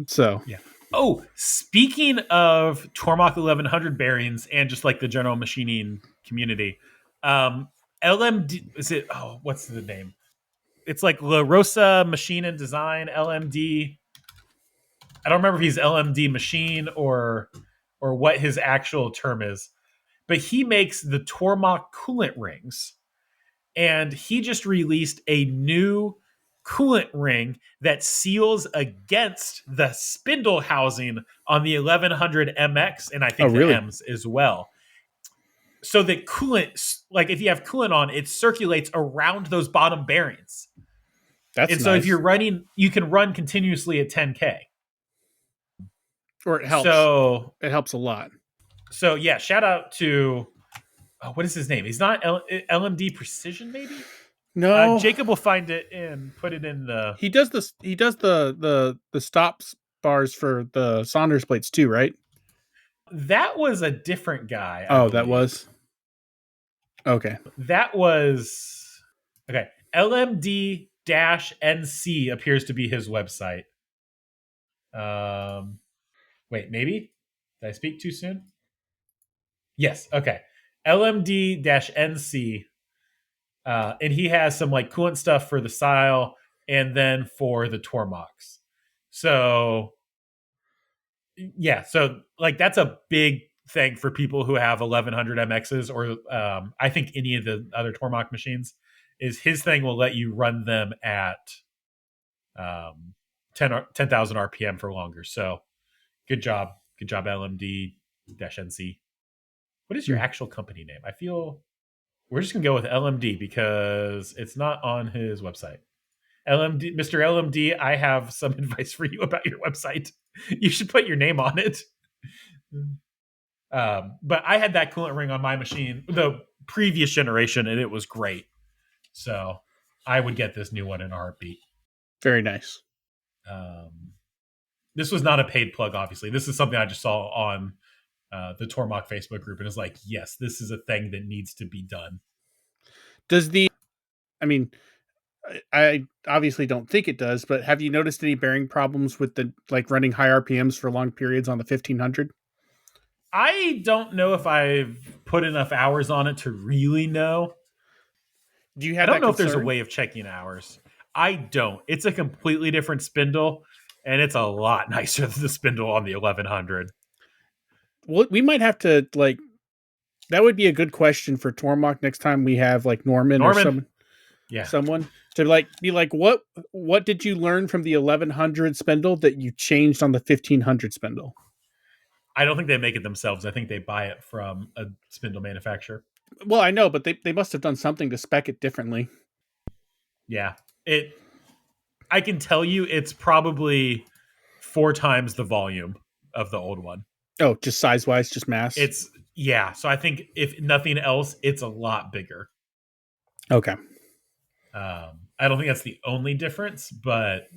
So yeah. Oh, speaking of Tormach 1100 bearings and just like the general machining community, LMD is it? Oh, what's the name? It's like La Rosa Machine and Design LMD. I don't remember if he's LMD Machine or what his actual term is, but he makes the Tormach coolant rings, and he just released a new coolant ring that seals against the spindle housing on the 1100 MX, and I think the M's as well. So that coolant, like if you have coolant on, it circulates around those bottom bearings. That's and so if you're running, you can run continuously at 10K. Or it helps. So it helps a lot. So yeah, shout out to what is his name? He's not LMD Precision, maybe. No, Jacob will find it and put it in the. He does this. He does the stops bars for the Saunders plates too, right? That was a different guy. Oh, that was. Okay. That was okay. LMD-NC appears to be his website. Wait, maybe? Did I speak too soon? Yes. Okay. LMD-NC. And he has some like coolant stuff for the Sile and then for the Tormachs. So yeah, so like that's a big thing for people who have 1100 MXs or I think any of the other Tormach machines is his thing will let you run them at 10,000 RPM for longer. So good job. Good job, LMD-NC. What is your Hmm. actual company name? I feel we're just going to go with LMD because it's not on his website. LMD, Mr. LMD, I have some advice for you about your website. You should put your name on it. But I had that coolant ring on my machine, the previous generation, and it was great. So I would get this new one in a heartbeat. Very nice. Um, this was not a paid plug, obviously. This is something I just saw on the Tormach Facebook group, and it's like, yes, this is a thing that needs to be done. Does the, I mean, I obviously don't think it does, but have you noticed any bearing problems with the like running high RPMs for long periods on the 1500? I don't know if I've put enough hours on it to really know. Do you I have don't that know if there's a concern? way of checking hours. I don't. It's a completely different spindle, and it's a lot nicer than the spindle on the 1100. Well, we might have to like that would be a good question for Tormach next time we have like Norman or Norman, yeah, someone to like be like what did you learn from the 1100 spindle that you changed on the 1500 spindle? I don't think they make it themselves. I think they buy it from a spindle manufacturer. Well, I know, but they must have done something to spec it differently. Yeah, it. I can tell you, it's probably 4 times the volume of the old one. Oh, just size wise, just mass. It's yeah. So I think if nothing else, it's a lot bigger. Okay, I don't think that's the only difference, but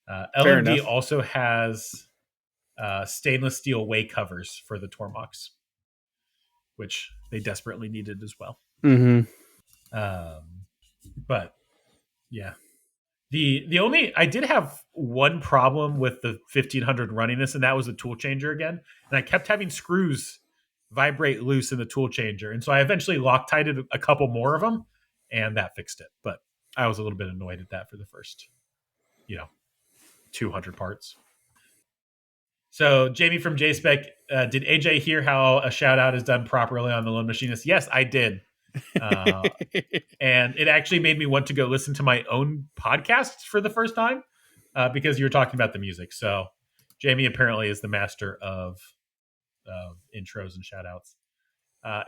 fair LMD enough. also has stainless steel way covers for the Tormox, which they desperately needed as well. Mm-hmm. But yeah, the only I did have one problem with the 1500 running this, and that was the tool changer again, and I kept having screws vibrate loose in the tool changer, and so I eventually Loctited a couple more of them, and that fixed it. But I was a little bit annoyed at that for the first, 200 parts. So Jamie from JSpec, did AJ hear how a shout out is done properly on the Lone Machinist? Yes, I did. Uh, and it actually made me want to go listen to my own podcasts for the first time because you were talking about the music. So Jamie apparently is the master of intros and shout outs.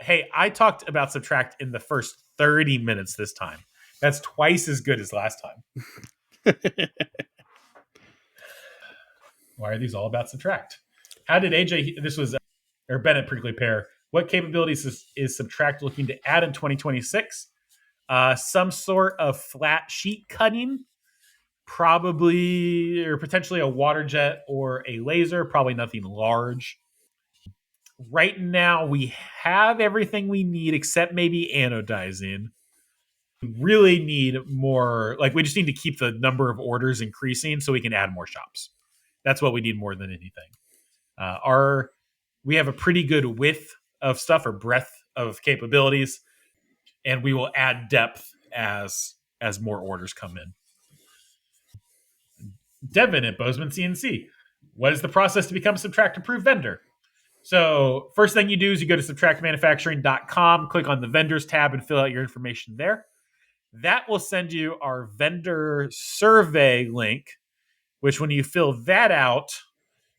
Hey, I talked about Subtract in the first 30 minutes this time. That's twice as good as last time. Why are these all about Subtract? How did AJ, this was, or Bennett Prickly Pear, what capabilities is Subtract looking to add in 2026? Some sort of flat sheet cutting, probably or potentially a water jet or a laser, probably nothing large. Right now, we have everything we need except maybe anodizing. We really need more, like, we just need to keep the number of orders increasing so we can add more shops. That's what we need more than anything. We have a pretty good width of stuff or breadth of capabilities, and we will add depth as more orders come in. Devin at Bozeman CNC. What is the process to become a Subtract approved vendor? So, first thing you do is you go to subtractmanufacturing.com, click on the vendors tab, and fill out your information there. That will send you our vendor survey link, which when you fill that out,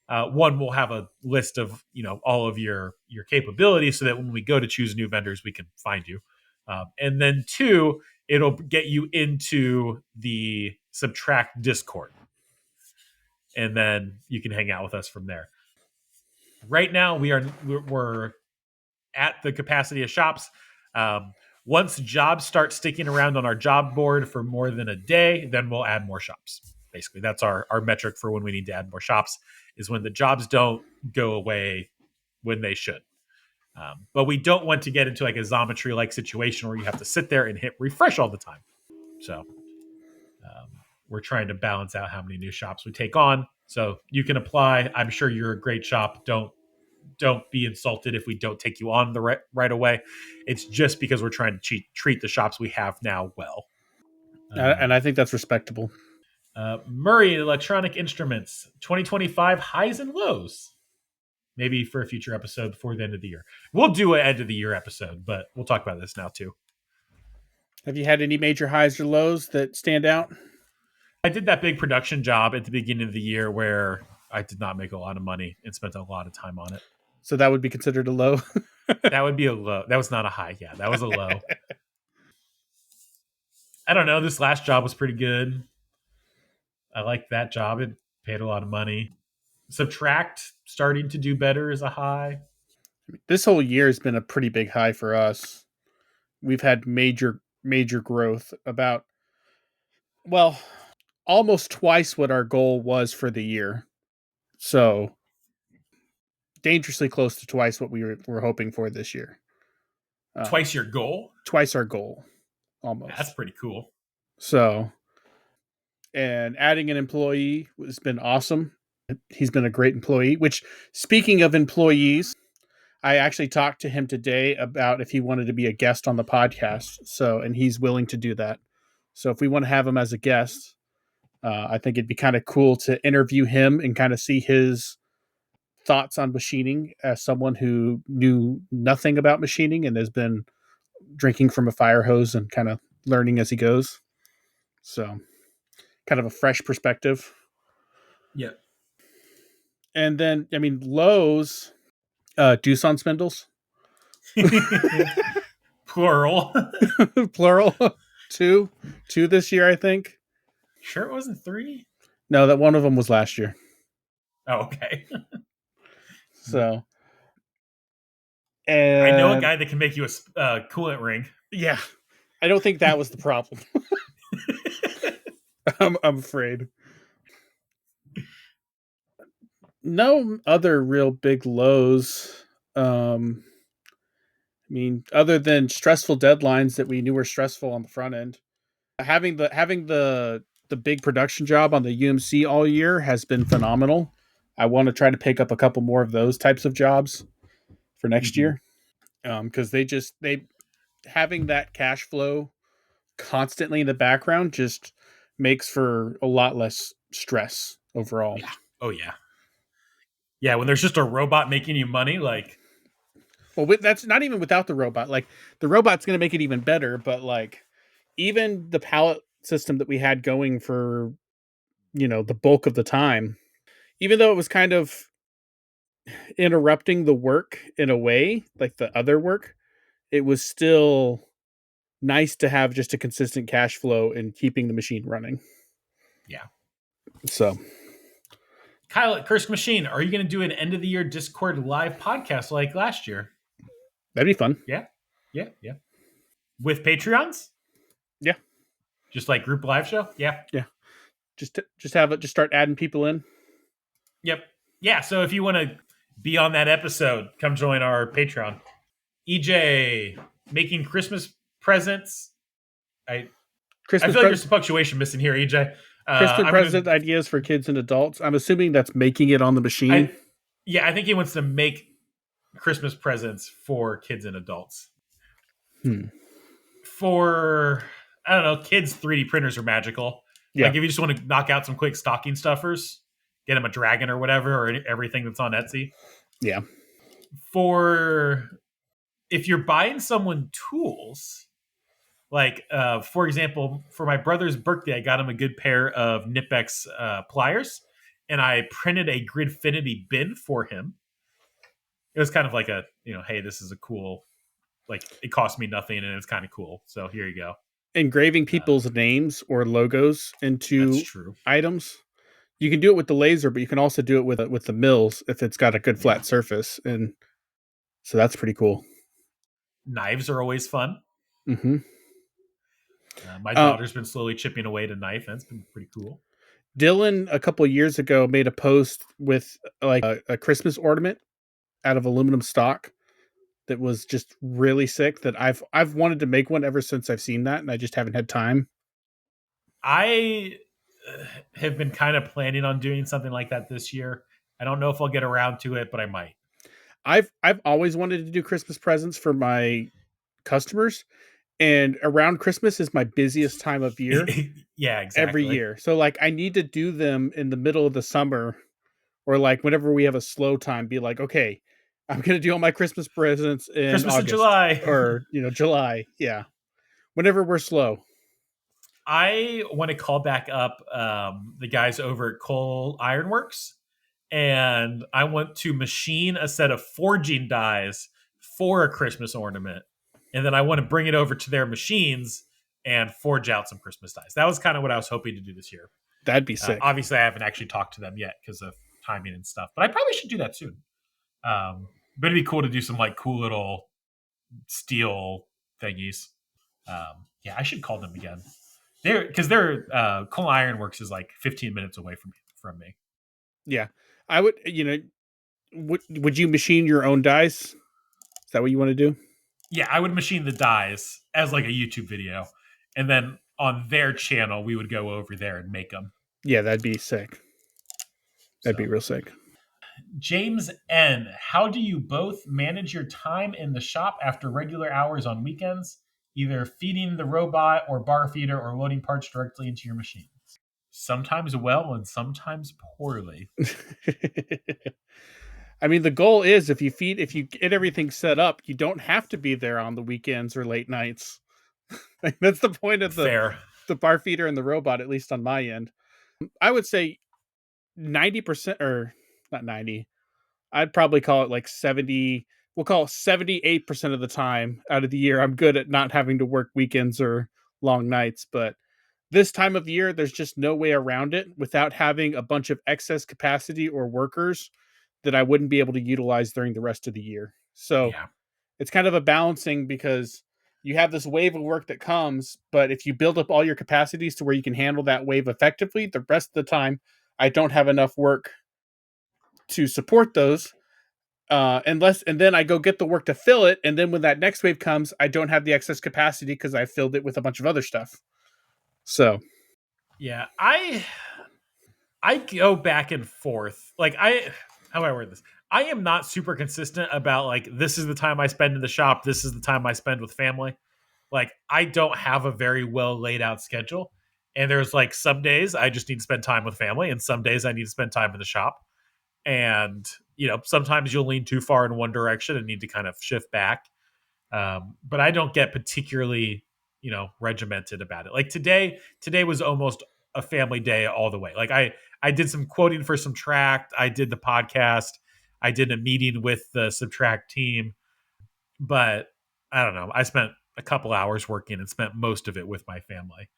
one will have a list of all of your capabilities, so that when we go to choose new vendors, we can find you. And then two, it'll get you into the Subtract Discord, and then you can hang out with us from there. Right now, we're at the capacity of shops. Once jobs start sticking around on our job board for more than a day, then we'll add more shops. Basically, that's our metric for when we need to add more shops, is when the jobs don't go away when they should. But we don't want to get into like a Xometry like situation where you have to sit there and hit refresh all the time. So we're trying to balance out how many new shops we take on. So you can apply. I'm sure you're a great shop. Don't be insulted if we don't take you on the right away. It's just because we're trying to treat the shops we have now well. And I think that's respectable. Murray Electronic Instruments 2025 highs and lows. Maybe for a future episode before the end of the year. We'll do an end of the year episode, but we'll talk about this now too. Have you had any major highs or lows that stand out? I did that big production job at the beginning of the year where I did not make a lot of money and spent a lot of time on it. So that would be considered a low. That would be a low. That was not a high. Yeah, that was a low. I don't know. This last job was pretty good. I liked that job. It paid a lot of money. Subtract starting to do better is a high. This whole year has been a pretty big high for us. We've had major growth, about, well, almost twice what our goal was for the year. So dangerously close to twice what we were hoping for this year. Twice your goal? Twice our goal, That's almost. pretty cool. So, and adding an employee has been awesome. He's been a great employee, which, speaking of employees, I actually talked to him today about if he wanted to be a guest on the podcast. So, and he's willing to do that. So if we want to have him as a guest, I think it'd be kind of cool to interview him and kind of see his thoughts on machining as someone who knew nothing about machining and has been drinking from a fire hose and kind of learning as he goes. So kind of a fresh perspective. Yeah. And then, I mean, Lowe's, Doosan spindles. Plural. Plural. Two this year, I think. Sure it wasn't 3? No, that one of them was last year. Oh, okay. So, I know a and guy that can make you a coolant ring. yeah, I don't think that was the problem. I'm afraid. No other real big lows. I mean, other than stressful deadlines that we knew were stressful on the front end. Having the big production job on the UMC all year has been phenomenal. I want to try to pick up a couple more of those types of jobs for next year, because they having that cash flow constantly in the background just makes for a lot less stress overall. Yeah. Oh, yeah. Yeah, when there's just a robot making you money, like, Well, that's not even without the robot. Like, the robot's going to make it even better, but like even the pallet system that we had going for, the bulk of the time, even though it was kind of interrupting the work in a way, like the other work, it was still nice to have just a consistent cash flow and keeping the machine running. yeah. So, Kyle at Curse Machine, are you going to do an end of the year Discord live podcast like last year? that'd be fun. Yeah. Yeah. Yeah. With Patreons? Yeah. Just like group live show? Yeah. Yeah. Just start adding people in. Yep. Yeah. So if you want to be on that episode, come join our Patreon. EJ making Christmas presents. I feel like there's some punctuation missing here, EJ. Christmas present ideas for kids and adults. I'm assuming that's making it on the machine. I think he wants to make Christmas presents for kids and adults. For, I don't know, kids, 3D printers are magical. Yeah. Like if you just want to knock out some quick stocking stuffers, get them a dragon or whatever, or everything that's on Etsy. Yeah. For if you're buying someone tools, like for example, for my brother's birthday, I got him a good pair of Nipex pliers, and I printed a Gridfinity bin for him. It was kind of like a, hey, this is a cool, like it cost me nothing and it's kind of cool. So here you go. Engraving people's names or logos into that's true. items. You can do it with the laser, but you can also do it with the mills if it's got a good flat surface, and so that's pretty cool. Knives are always fun. Mm-hmm. My daughter's been slowly chipping away at a knife, and it's been pretty cool. Dylan, a couple of years ago, made a post with like a Christmas ornament out of aluminum stock that was just really sick. That I've wanted to make one ever since I've seen that, and I just haven't had time. I have been kind of planning on doing something like that this year. I don't know if I'll get around to it, but I might. I've always wanted to do Christmas presents for my customers, and around Christmas is my busiest time of year. Yeah, exactly. Every year. So like I need to do them in the middle of the summer, or like whenever we have a slow time, be like, okay, I'm going to do all my Christmas presents in Christmas August, in July. or, July. Yeah. whenever we're slow. I want to call back up the guys over at Coal Ironworks, and I want to machine a set of forging dies for a Christmas ornament, and then I want to bring it over to their machines and forge out some Christmas dies. That was kind of what I was hoping to do this year. That'd be sick. Obviously, I haven't actually talked to them yet because of timing and stuff, but I probably should do that soon. But it'd be cool to do some like cool little steel thingies. Yeah, I should call them again. They're Coal Iron Works is like 15 minutes away from me. Yeah, I would. You know, would you machine your own dies? Is that what you want to do? Yeah, I would machine the dies as like a YouTube video, and then on their channel we would go over there and make them. Yeah, that'd be sick. That'd be So real sick. James N, how do you both manage your time in the shop after regular hours on weekends, either feeding the robot or bar feeder or loading parts directly into your machine? Sometimes well and sometimes poorly. I mean, the goal is if you get everything set up, you don't have to be there on the weekends or late nights. Like, that's the point of Fair. the bar feeder and the robot, at least on my end. I would say 90% or not 90. I'd probably call it like 70. We'll call it 78% of the time out of the year. I'm good at not having to work weekends or long nights, but this time of year, there's just no way around it without having a bunch of excess capacity or workers that I wouldn't be able to utilize during the rest of the year. So Yeah. it's kind of a balancing because you have this wave of work that comes, but if you build up all your capacities to where you can handle that wave effectively, the rest of the time, I don't have enough work to support those. And then I go get the work to fill it, and then when that next wave comes, I don't have the excess capacity because I filled it with a bunch of other stuff. So Yeah. I go back and forth. How do I word this? I am not super consistent about like this is the time I spend in the shop, this is the time I spend with family. Like I don't have a very well laid out schedule. And there's like some days I just need to spend time with family and some days I need to spend time in the shop. And sometimes you'll lean too far in one direction and need to kind of shift back. But I don't get particularly, regimented about it. Like today was almost a family day all the way. Like I did some quoting for some tract. I did the podcast. I did a meeting with the Subtract team, but I don't know. I spent a couple hours working and spent most of it with my family.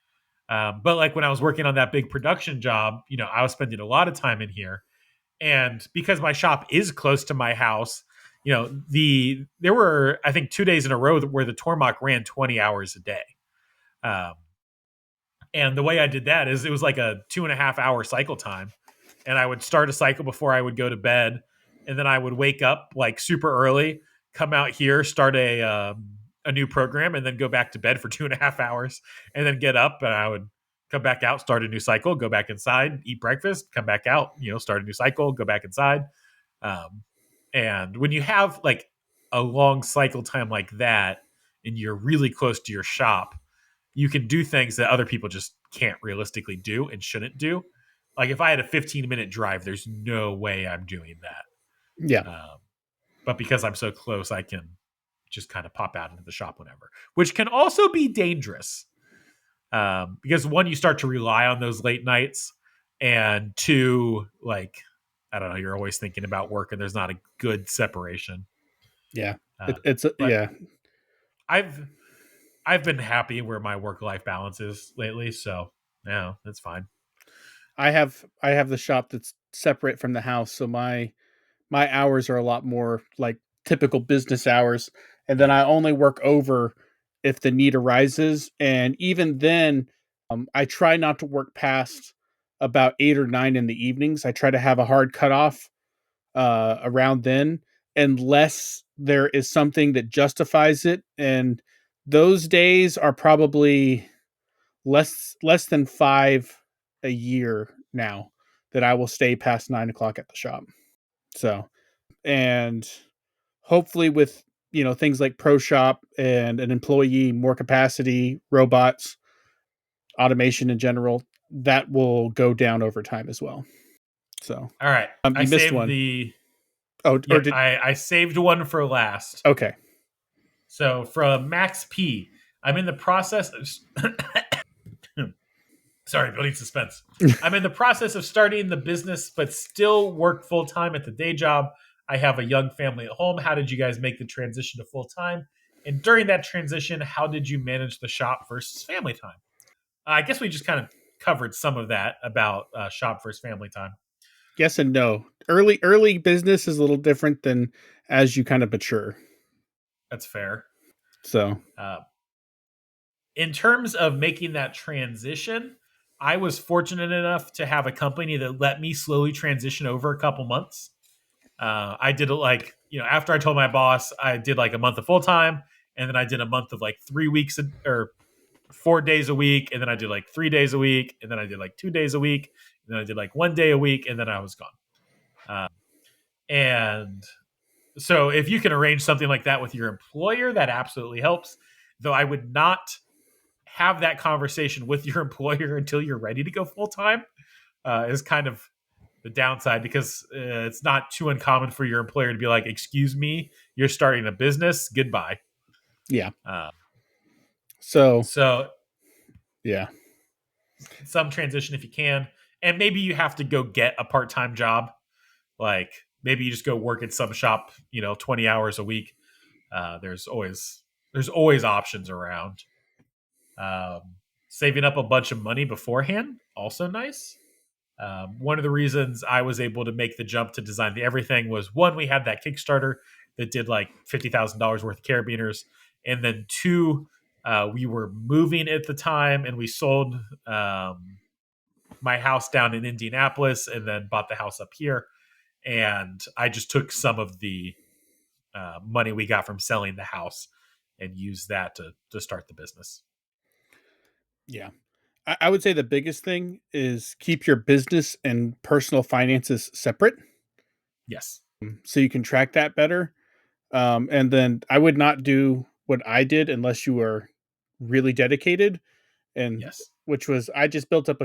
But like when I was working on that big production job, I was spending a lot of time in here, and because my shop is close to my house, there were I think 2 days in a row where the Tormach ran 20 hours a day. Um, and the way I did that is it was like a 2.5 hour cycle time. And I would start a cycle before I would go to bed. And then I would wake up like super early, come out here, start a new program, and then go back to bed for 2.5 hours. And then get up and I would come back out, start a new cycle, go back inside, eat breakfast, come back out, start a new cycle, go back inside. Um, and when you have like a long cycle time like that, and you're really close to your shop, you can do things that other people just can't realistically do and shouldn't do. Like if I had a 15-minute drive, there's no way I'm doing that. yeah, But because I'm so close, I can just kind of pop out into the shop whenever, which can also be dangerous. Because one, you start to rely on those late nights, and two, like I don't know, you're always thinking about work, and there's not a good separation. yeah. Uh, but Yeah. I've I've been happy where my work life balance is lately, so yeah, that's fine. I have the shop that's separate from the house, so my hours are a lot more like typical business hours, and then Yeah. I only work over if the need arises, and even then, I try not to work past about 8 or 9 in the evenings. I try to have a hard cutoff around then, unless there is something that justifies it, and those days are probably less than 5 a year now that I will stay past 9 o'clock at the shop. So, and hopefully with things like Pro Shop and an employee, more capacity, robots, automation in general, that will go down over time as well. So, All right. I you missed saved one. the Oh, or Yep, did I saved one for last. okay? So from Max P, I'm in the process of sorry, building suspense. I'm in the process of starting the business, but still work full time at the day job. I have a young family at home. How did you guys make the transition to full time? And during that transition, how did you manage the shop versus family time? I guess we just kind of covered some of that about shop versus family time. Yes and no. Early business is a little different than as you kind of mature. That's fair. So Uh, in terms of making that transition, I was fortunate enough to have a company that let me slowly transition over a couple months. I did it like, after I told my boss, I did like a month of full time, and then I did a month of like 3 weeks or 4 days a week, and then I did like 3 days a week, and then I did like 2 days a week, and then I did like one day a week, and then I was gone. And so if you can arrange something like that with your employer, that absolutely helps. Though I would not have that conversation with your employer until you're ready to go full time, is kind of the downside, because it's not too uncommon for your employer to be like, "Excuse me, you're starting a business. Goodbye." yeah. Uh, So so yeah. some transition if you can, and maybe you have to go get a part time job. Like maybe you just go work at some shop, 20 hours a week. There's always options around. Um, Saving up a bunch of money beforehand, also nice. One of the reasons I was able to make the jump to design the everything was, one, we had that Kickstarter that did like $50,000 worth of carabiners, and then two, we were moving at the time, and we sold my house down in Indianapolis, and then bought the house up here, and I just took some of the money we got from selling the house and used that to start the business. Yeah. I would say the biggest thing is keep your business and personal finances separate Yes, so you can track that better. And then I would not do what I did unless you were really dedicated. And yes, which was I just built up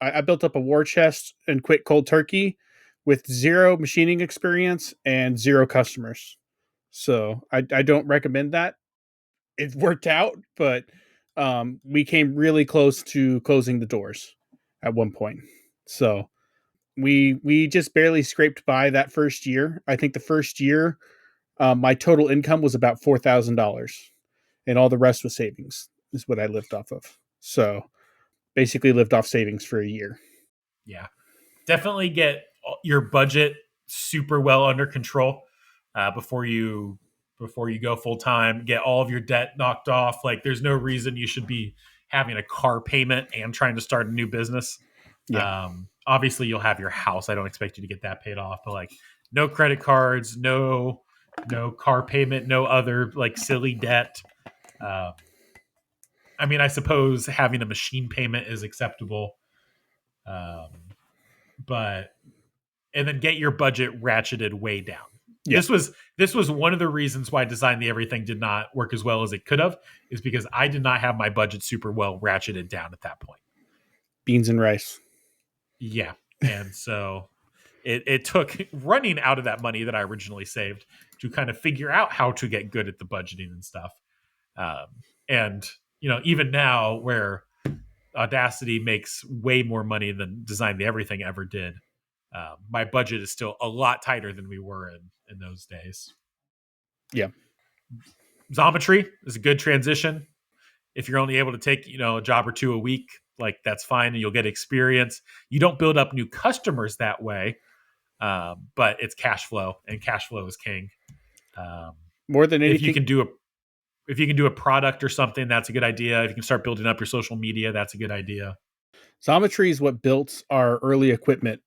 I built up a war chest and quit cold turkey with zero machining experience and zero customers. So I don't recommend that. It worked out, but we came really close to closing the doors at one point. So we just barely scraped by that first year. I think the first year, my total income was about $4,000, and all the rest was savings. Is what I lived off of. So basically, lived off savings for a year. yeah. Definitely get your budget super well under control before you go full time. Get all of your debt knocked off. Like, there's no reason you should be having a car payment and trying to start a new business. Yeah, Obviously, you'll have your house. I don't expect you to get that paid off, but like, no credit cards, no car payment, no other like silly debt. Um, I mean, I suppose having a machine payment is acceptable, um, but and then get your budget ratcheted way down. yeah, This was one of the reasons why Design the Everything did not work as well as it could have, is because I did not have my budget super well ratcheted down at that point. beans and rice. Yeah. And so it took running out of that money that I originally saved to kind of figure out how to get good at the budgeting and stuff. Um, and even now, where Audacity makes way more money than Design the Everything ever did, my budget is still a lot tighter than we were in those days. Yeah, Xometry is a good transition. If you're only able to take a job or two a week, like, that's fine, and you'll get experience. You don't build up new customers that way, but it's cash flow, and cash flow is king. Um, more than if you anything, can do a if you can do a product or something, that's a good idea. If you can start building up your social media, that's a good idea. Xometry is what built our early equipment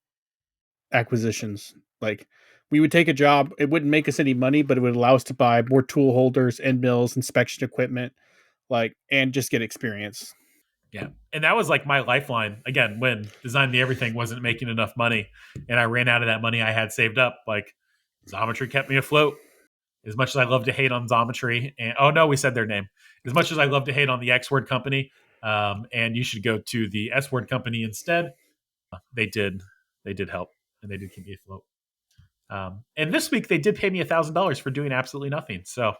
acquisitions. Like we would take a job, it wouldn't make us any money, but it would allow us to buy more tool holders, end mills, inspection equipment, like and just get experience. Yeah. And that was like my lifeline. Again, when Design the Everything wasn't making enough money and I ran out of that money I had saved up, like, Xometry kept me afloat. As much as I love to hate on Xometry, and oh no, we said their name. As much as I love to hate on the X Word company, and you should go to the S Word company instead, they did help, and they did keep me afloat. And this week they did pay me $1,000 for doing absolutely nothing. So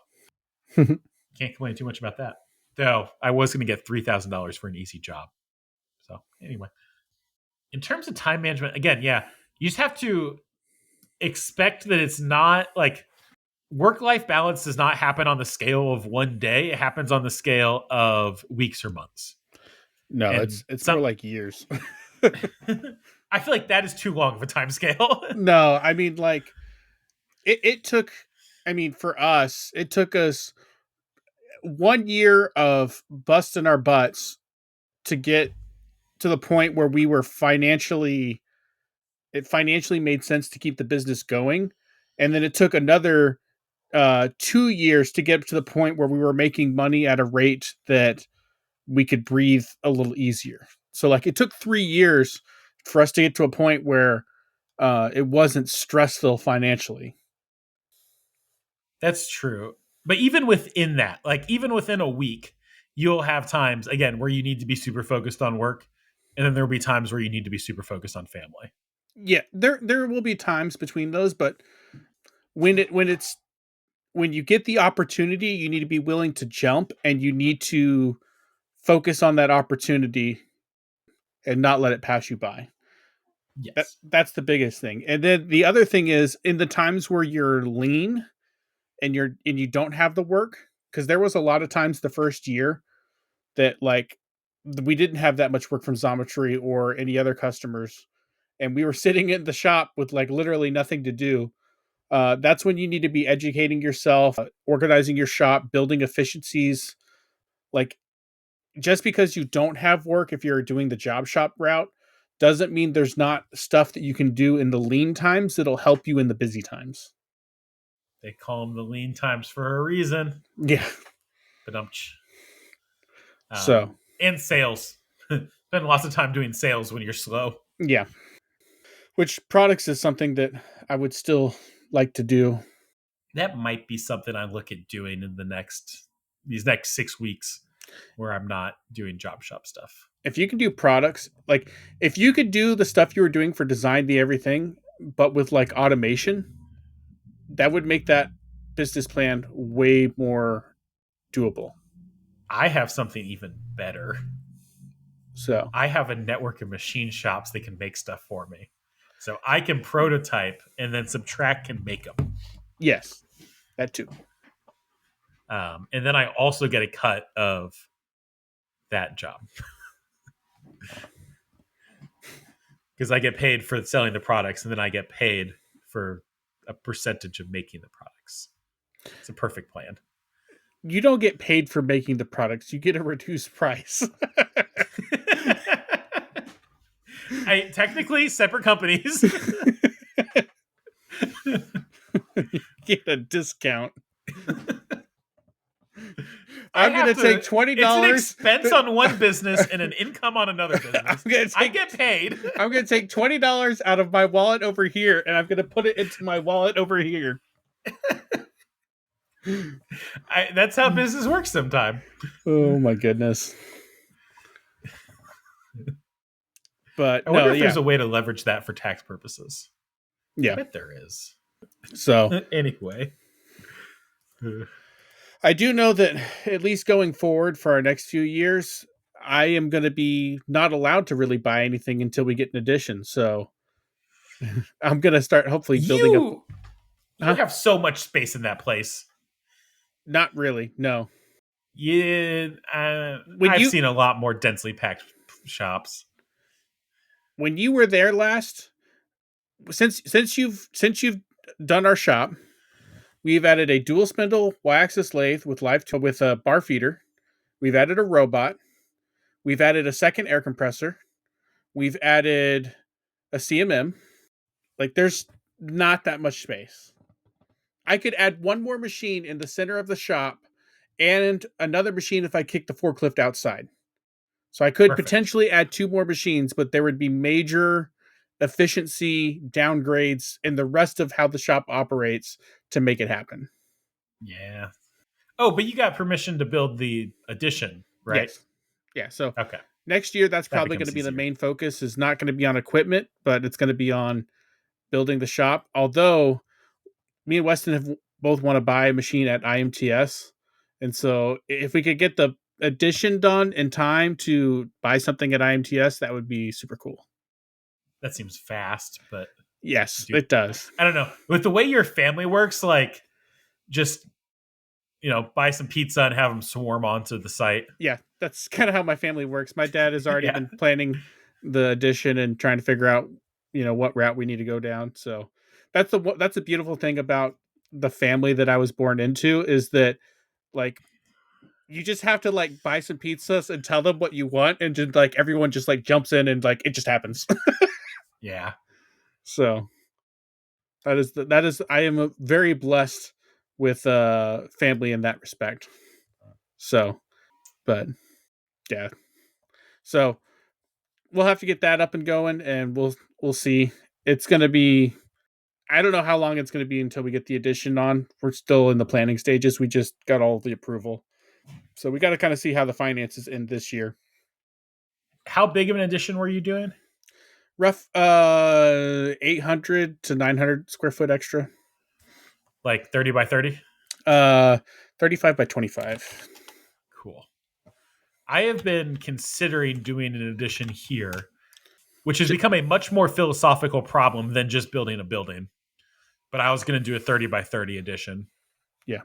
can't complain too much about that. Though I was going to get $3,000 for an easy job. So anyway, in terms of time management, again, yeah, you just have to expect that it's not like work life balance does not happen on the scale of one day. It happens on the scale of weeks or months. No, And it's more some, like years. I feel like that is too long of a time scale. No, I mean like it took. I mean, for us, it took us 1 year of busting our butts to get to the point where we were financially it financially made sense to keep the business going, and then it took another 2 years to get to the point where we were making money at a rate that we could breathe a little easier. So like it took 3 years for us to get to a point where it wasn't stressful financially. That's true. But even within that, like even within a week, you'll have times again where you need to be super focused on work, and then there'll be times where you need to be super focused on family. Yeah, there will be times between those, but when you get the opportunity, you need to be willing to jump and you need to focus on that opportunity and not let it pass you by. Yes. That's the biggest thing. And then the other thing is in the times where you're lean and you don't have the work, because there was a lot of times the first year that like we didn't have that much work from Xometry or any other customers, and we were sitting in the shop with like literally nothing to do. That's when you need to be educating yourself, organizing your shop, building efficiencies. Like just because you don't have work, if you're doing the job shop route, doesn't mean there's not stuff that you can do in the lean times that'll help you in the busy times. They call them the lean times for a reason. Yeah. But So, and sales. Spend lots of time doing sales when you're slow. yeah. Which products is something that I would still like to do. That might be something I look at doing in these next 6 weeks where I'm not doing job shop stuff. If you can do products, like if you could do the stuff you were doing for design the everything, but with like automation, that would make that business plan way more doable. I have something even better. So, I have a network of machine shops that can make stuff for me. So I can prototype and then Subtract can make them. yes, that too. And then I also get a cut of that job because I get paid for selling the products and then I get paid for a percentage of making the products. It's a perfect plan. You don't get paid for making the products, you get a reduced price. I technically separate companies. Get a discount. I I'm going have to take to. It's an $20. expense on one business and an income on another business. I get paid. I'm going to take $20 out of my wallet over here and I'm going to put it into my wallet over here. That's how business works sometimes. Oh my goodness. But I no, wonder if yeah. there's a way to leverage that for tax purposes. I Yeah. bet there is. So, Anyway. I do know that at least going forward for our next few years, I am going to be not allowed to really buy anything until we get an addition. So I'm going to start hopefully building up. You have so much space in that place. Not really. No. Yeah, When I've you seen a lot more densely packed shops. when you were there last, since you've done our shop, we've added a dual spindle Y-axis lathe with with a bar feeder. We've added a robot. We've added a second air compressor. We've added a CMM. Like there's not that much space. I could add one more machine in the center of the shop and another machine if I kick the forklift outside. So I could Perfect. potentially add two more machines, but there would be major efficiency downgrades in the rest of how the shop operates to make it happen. Yeah. Oh, but you got permission to build the addition, right? Yes. Yeah. So Okay. next year, that's That probably going to becomes be the easier. main focus. Is not going to be on equipment, but it's going to be on building the shop. Although me and Weston have both want to buy a machine at IMTS, and so if we could get the addition done in time to buy something at IMTS, that would be super cool. That seems fast, but Yes, do it does. I don't know. With the way your family works, like just buy some pizza and have them swarm onto the site. Yeah, that's kind of how my family works. My dad has already Yeah. been planning the addition and trying to figure out, what route we need to go down. So that's the beautiful thing about the family that I was born into is that like you just have to like buy some pizzas and tell them what you want and just like everyone just like jumps in and like it just happens. Yeah. So that is I am very blessed with family in that respect. So, but yeah. So we'll have to get that up and going and we'll see. It's going to be I don't know how long it's going to be until we get the addition on. We're still in the planning stages. We just got all the approval. So we got to kind of see how the finances end this year. How big of an addition were you doing? Rough 800 to 900 square foot extra. Like 30 by 30? Uh 35 by 25. Cool. I have been considering doing an addition here, which has become a much more philosophical problem than just building a building. But I was going to do a 30 by 30 addition. Yeah.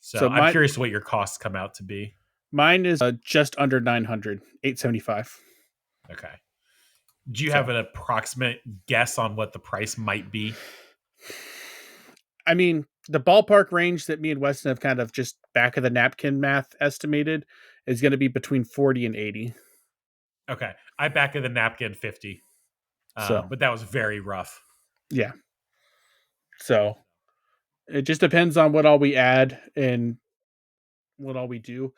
So So I'm mine curious what your costs come out to be. mine is just under 900, 875. Okay. Do you have So an approximate guess on what the price might be? I mean, the ballpark range that me and Weston have kind of just back of the napkin math estimated is going to be between 40 and 80. Okay. I back of the napkin 50, So, but that was very rough. yeah. So, it just depends on what all we add and what all we do.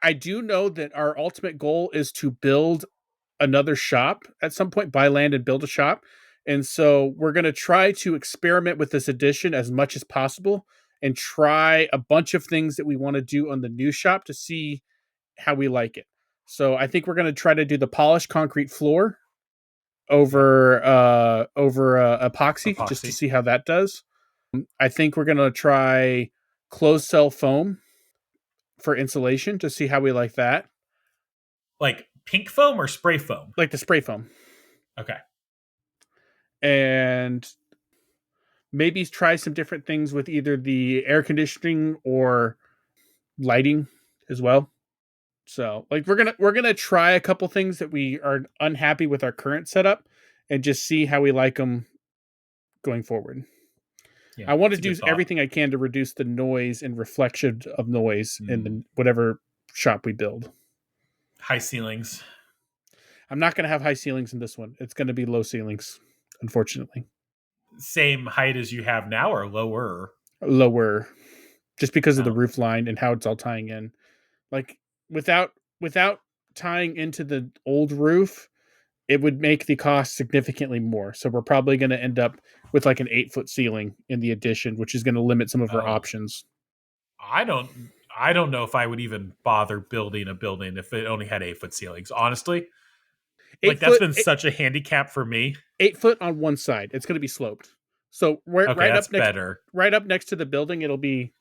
I do know that our ultimate goal is to build another shop at some point, buy land and build a shop. And so we're going to try to experiment with this addition as much as possible and try a bunch of things that we want to do on the new shop to see how we like it. So I think we're going to try to do the polished concrete floor Yep. over epoxy just to Epoxy. see how that does. I think we're going to try closed cell foam for insulation to see how we like that. Like pink foam or spray foam? Like the spray foam. Okay. And maybe try some different things with either the air conditioning or lighting as well. So, like we're going to try a couple things that we are unhappy with our current setup and just see how we like them going forward. Yeah. I want to It's a do good thought. everything I can to reduce the noise and reflection of noise in Mm. the whatever shop we build. High ceilings. I'm not going to have high ceilings in this one. It's going to be low ceilings, unfortunately. Same height as you have now or lower? Lower, just because of the Oh, roof line and how it's all tying in. Like without tying into the old roof, it would make the cost significantly more. So we're probably going to end up with like an 8-foot ceiling in the addition, which is going to limit some of our oh. options. I don't know if I would even bother building a building if it only had 8-foot ceilings. Honestly, Eight like that's foot, been such a handicap for me. 8 foot on one side. It's going to be sloped. So Okay, that's better. right up next to the building, it'll be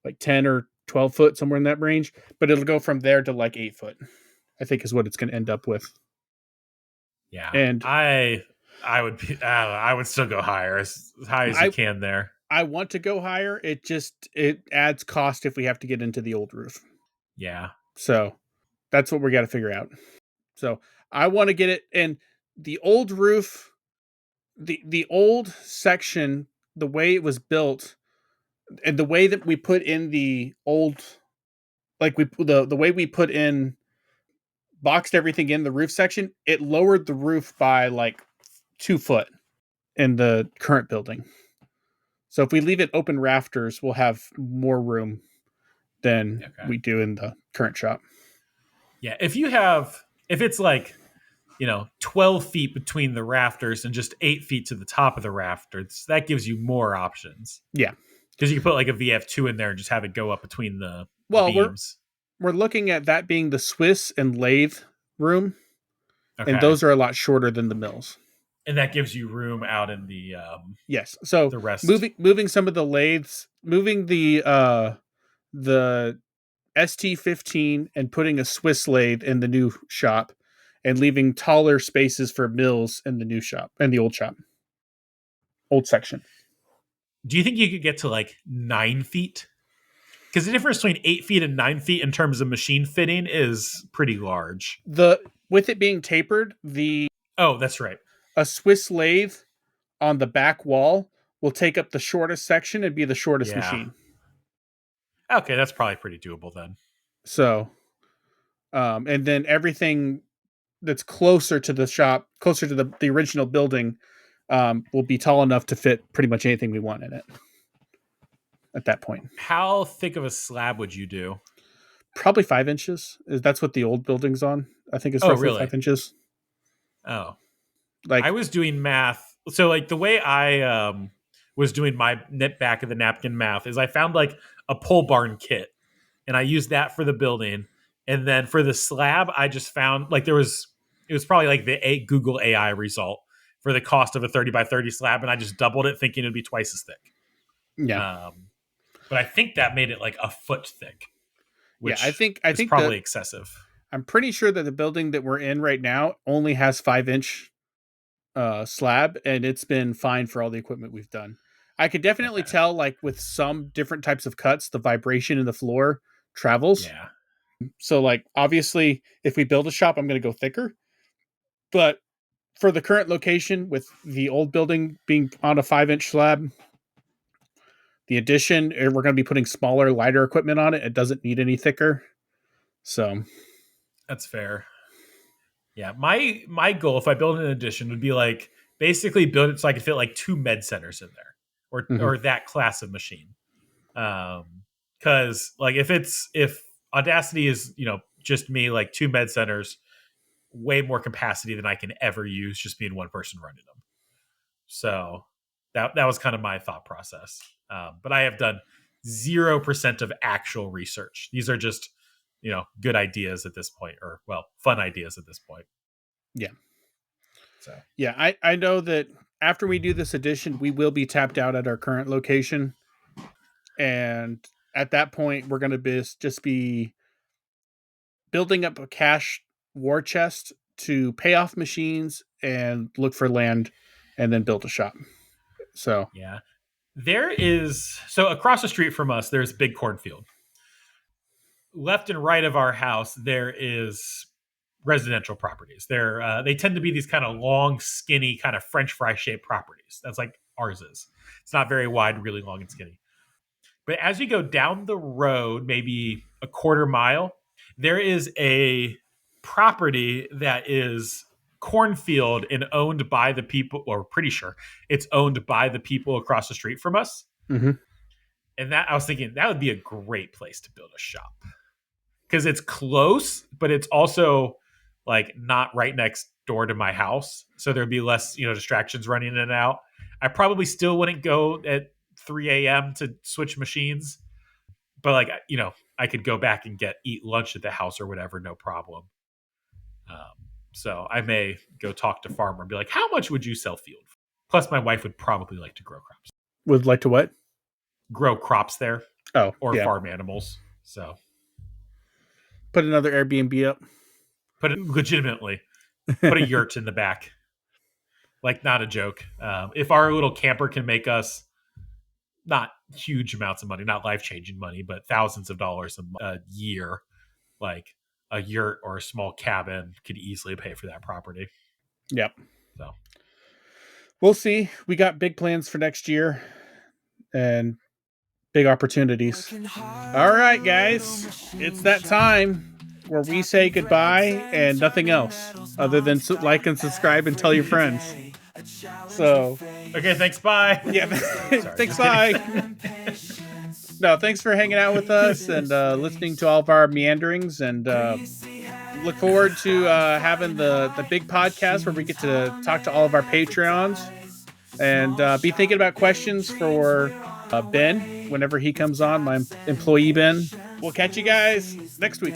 like 10 or 12 foot somewhere in that range. But it'll go from there to like 8 foot. I think is what it's going to end up with. Yeah, And I would be, I would still go higher as high as you I can there. I want to go higher. It adds cost if we have to get into the old roof. Yeah, So that's what we got to figure out. So I want to get it and the old roof, the old section, the way it was built, and the way that we put in the old, like the way we put in boxed everything in the roof section, it lowered the roof by like 2 foot in the current building. So if we leave it open rafters, we'll have more room than okay. we do in the current shop. Yeah, if it's like 12 feet between the rafters and just 8 feet to the top of the rafters, that gives you more options Yeah. because you can put like a VF2 in there and just have it go up between the Well, beams. we're looking at that being the Swiss and lathe room, and Okay, those are a lot shorter than the mills. and that gives you room out in Yes. So the rest. moving some of the lathes, moving the ST15 and putting a Swiss lathe in the new shop and leaving taller spaces for mills in the new shop and the old shop, old section. Do you think you could get to like 9 feet? Because the difference between 8 feet and 9 feet in terms of machine fitting is pretty large. With it being tapered, the Oh, that's right. a Swiss lathe on the back wall will take up the shortest section and be the shortest Yeah. machine. Okay, that's probably pretty doable then. So, and then everything that's closer to the shop, closer to the original building, will be tall enough to fit pretty much anything we want in it at that point. How thick of a slab would you do? Probably 5 inches. That's what the old building's on. I think it's Oh, roughly really? 5 inches. Oh, I Like, was doing math. So, like, the way I was doing my knit back of the napkin math is I found like a pole barn kit and I used that for the building. And then for the slab, I just found like it was probably like the Google AI result for the cost of a 30 by 30 slab. And I just doubled it thinking it'd be twice as thick. yeah, But I think that made it like a foot thick, yeah. I which think is that probably excessive. I'm pretty sure that the building that we're in right now only has 5 inch slab, and it's been fine for all the equipment we've done. I could definitely Okay. tell, like with some different types of cuts, the vibration in the floor travels. Yeah. So, like, obviously, if we build a shop, I'm going to go thicker. But for the current location, with the old building being on a 5 inch slab, the addition, we're going to be putting smaller, lighter equipment on it. It doesn't need any thicker. So, That's fair. Yeah, my goal if I build an addition would be like basically build it so I could fit like 2 med centers in there, mhm. or that class of machine. Because like if Audacity is just me, like 2 med centers, way more capacity than I can ever use just being one person running them. So that was kind of my thought process. But I have done 0% of actual research. These are just good ideas at this point, or well, fun ideas at this point. Yeah. So Yeah, I know that after we do this addition, we will be tapped out at our current location. And at that point, we're going to just be building up a cash war chest to pay off machines and look for land and then build a shop. So, yeah, so across the street from us, there's a big cornfield. Left and right of our house, there is residential properties. They tend to be these kind of long, skinny, kind of French fry shaped properties. That's like ours is. It's not very wide, really long and skinny. But as you go down the road, maybe a quarter mile, there is a property that is cornfield and owned by the people, or pretty sure it's owned by the people across the street from us. mhm. And that I was thinking that would be a great place to build a shop because it's close, but it's also like not right next door to my house. So there'd be less, distractions running in and out. I probably still wouldn't go at 3 a.m. to switch machines, but like, I could go back and eat lunch at the house or whatever, no problem. So I may go talk to farmer and be like, how much would you sell field? Plus my wife would probably like to Would like to what? grow crops there Oh, or yeah. farm animals. So Put another Airbnb up. put it legitimately, put a yurt in the back. Like, not a joke. If our little camper can make us not huge amounts of money, not life-changing money, but thousands of dollars a year, like a yurt or a small cabin could easily pay for that property. Yep. So We'll see. We got big plans for next year and big opportunities. All right, guys. It's that time where we say goodbye and nothing else other than like and subscribe and tell your friends. So, okay, thanks. Bye. yeah, Sorry, thanks. Bye. No, thanks for hanging out with us and listening to all of our meanderings. And look forward to having the big podcast where we get to talk to all of our Patreons and be thinking about questions for Ben whenever he comes on, my employee Ben. We'll catch you guys next week.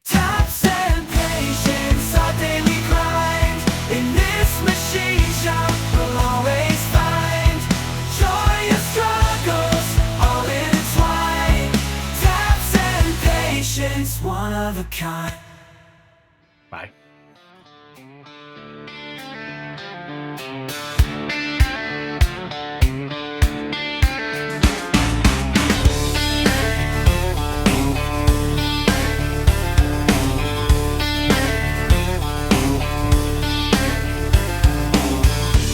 Taps and patience, our daily grind. In this machine shop, we'll always find joyous struggles, all intertwined. Taps and patience. of a kind. Bye.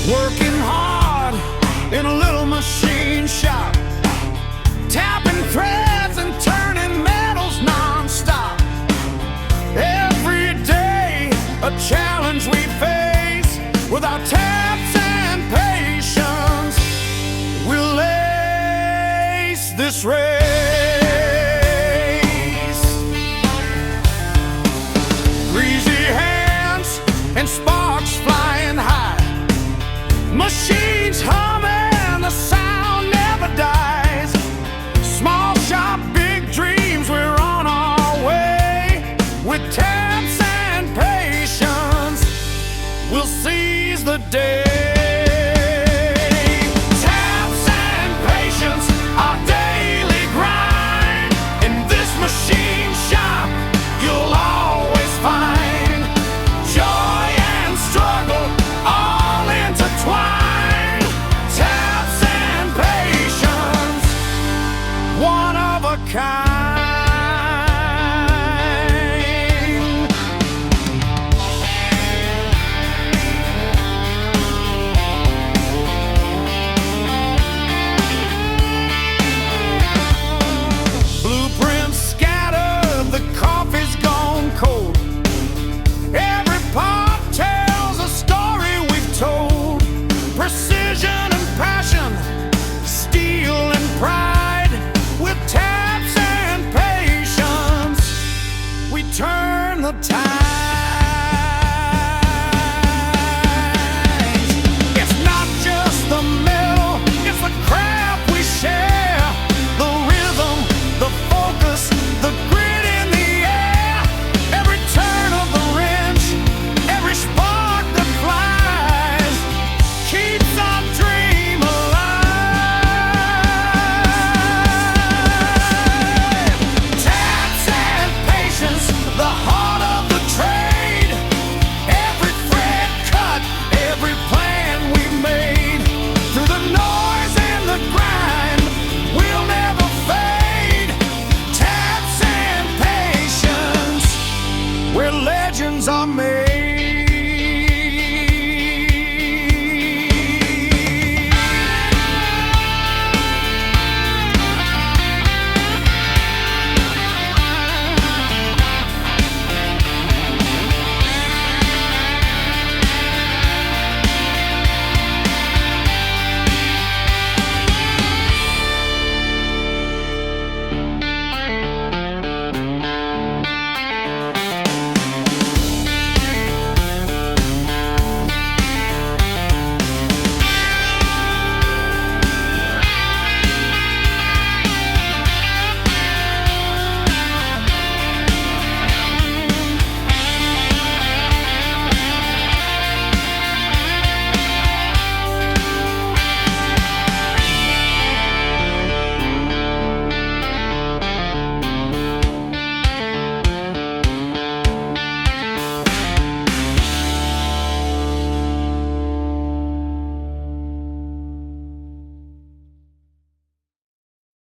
Working hard in a little machine shop, tapping threads and turning metals non-stop. Every day a challenge we face. With our taps and patience, we'll ace this race.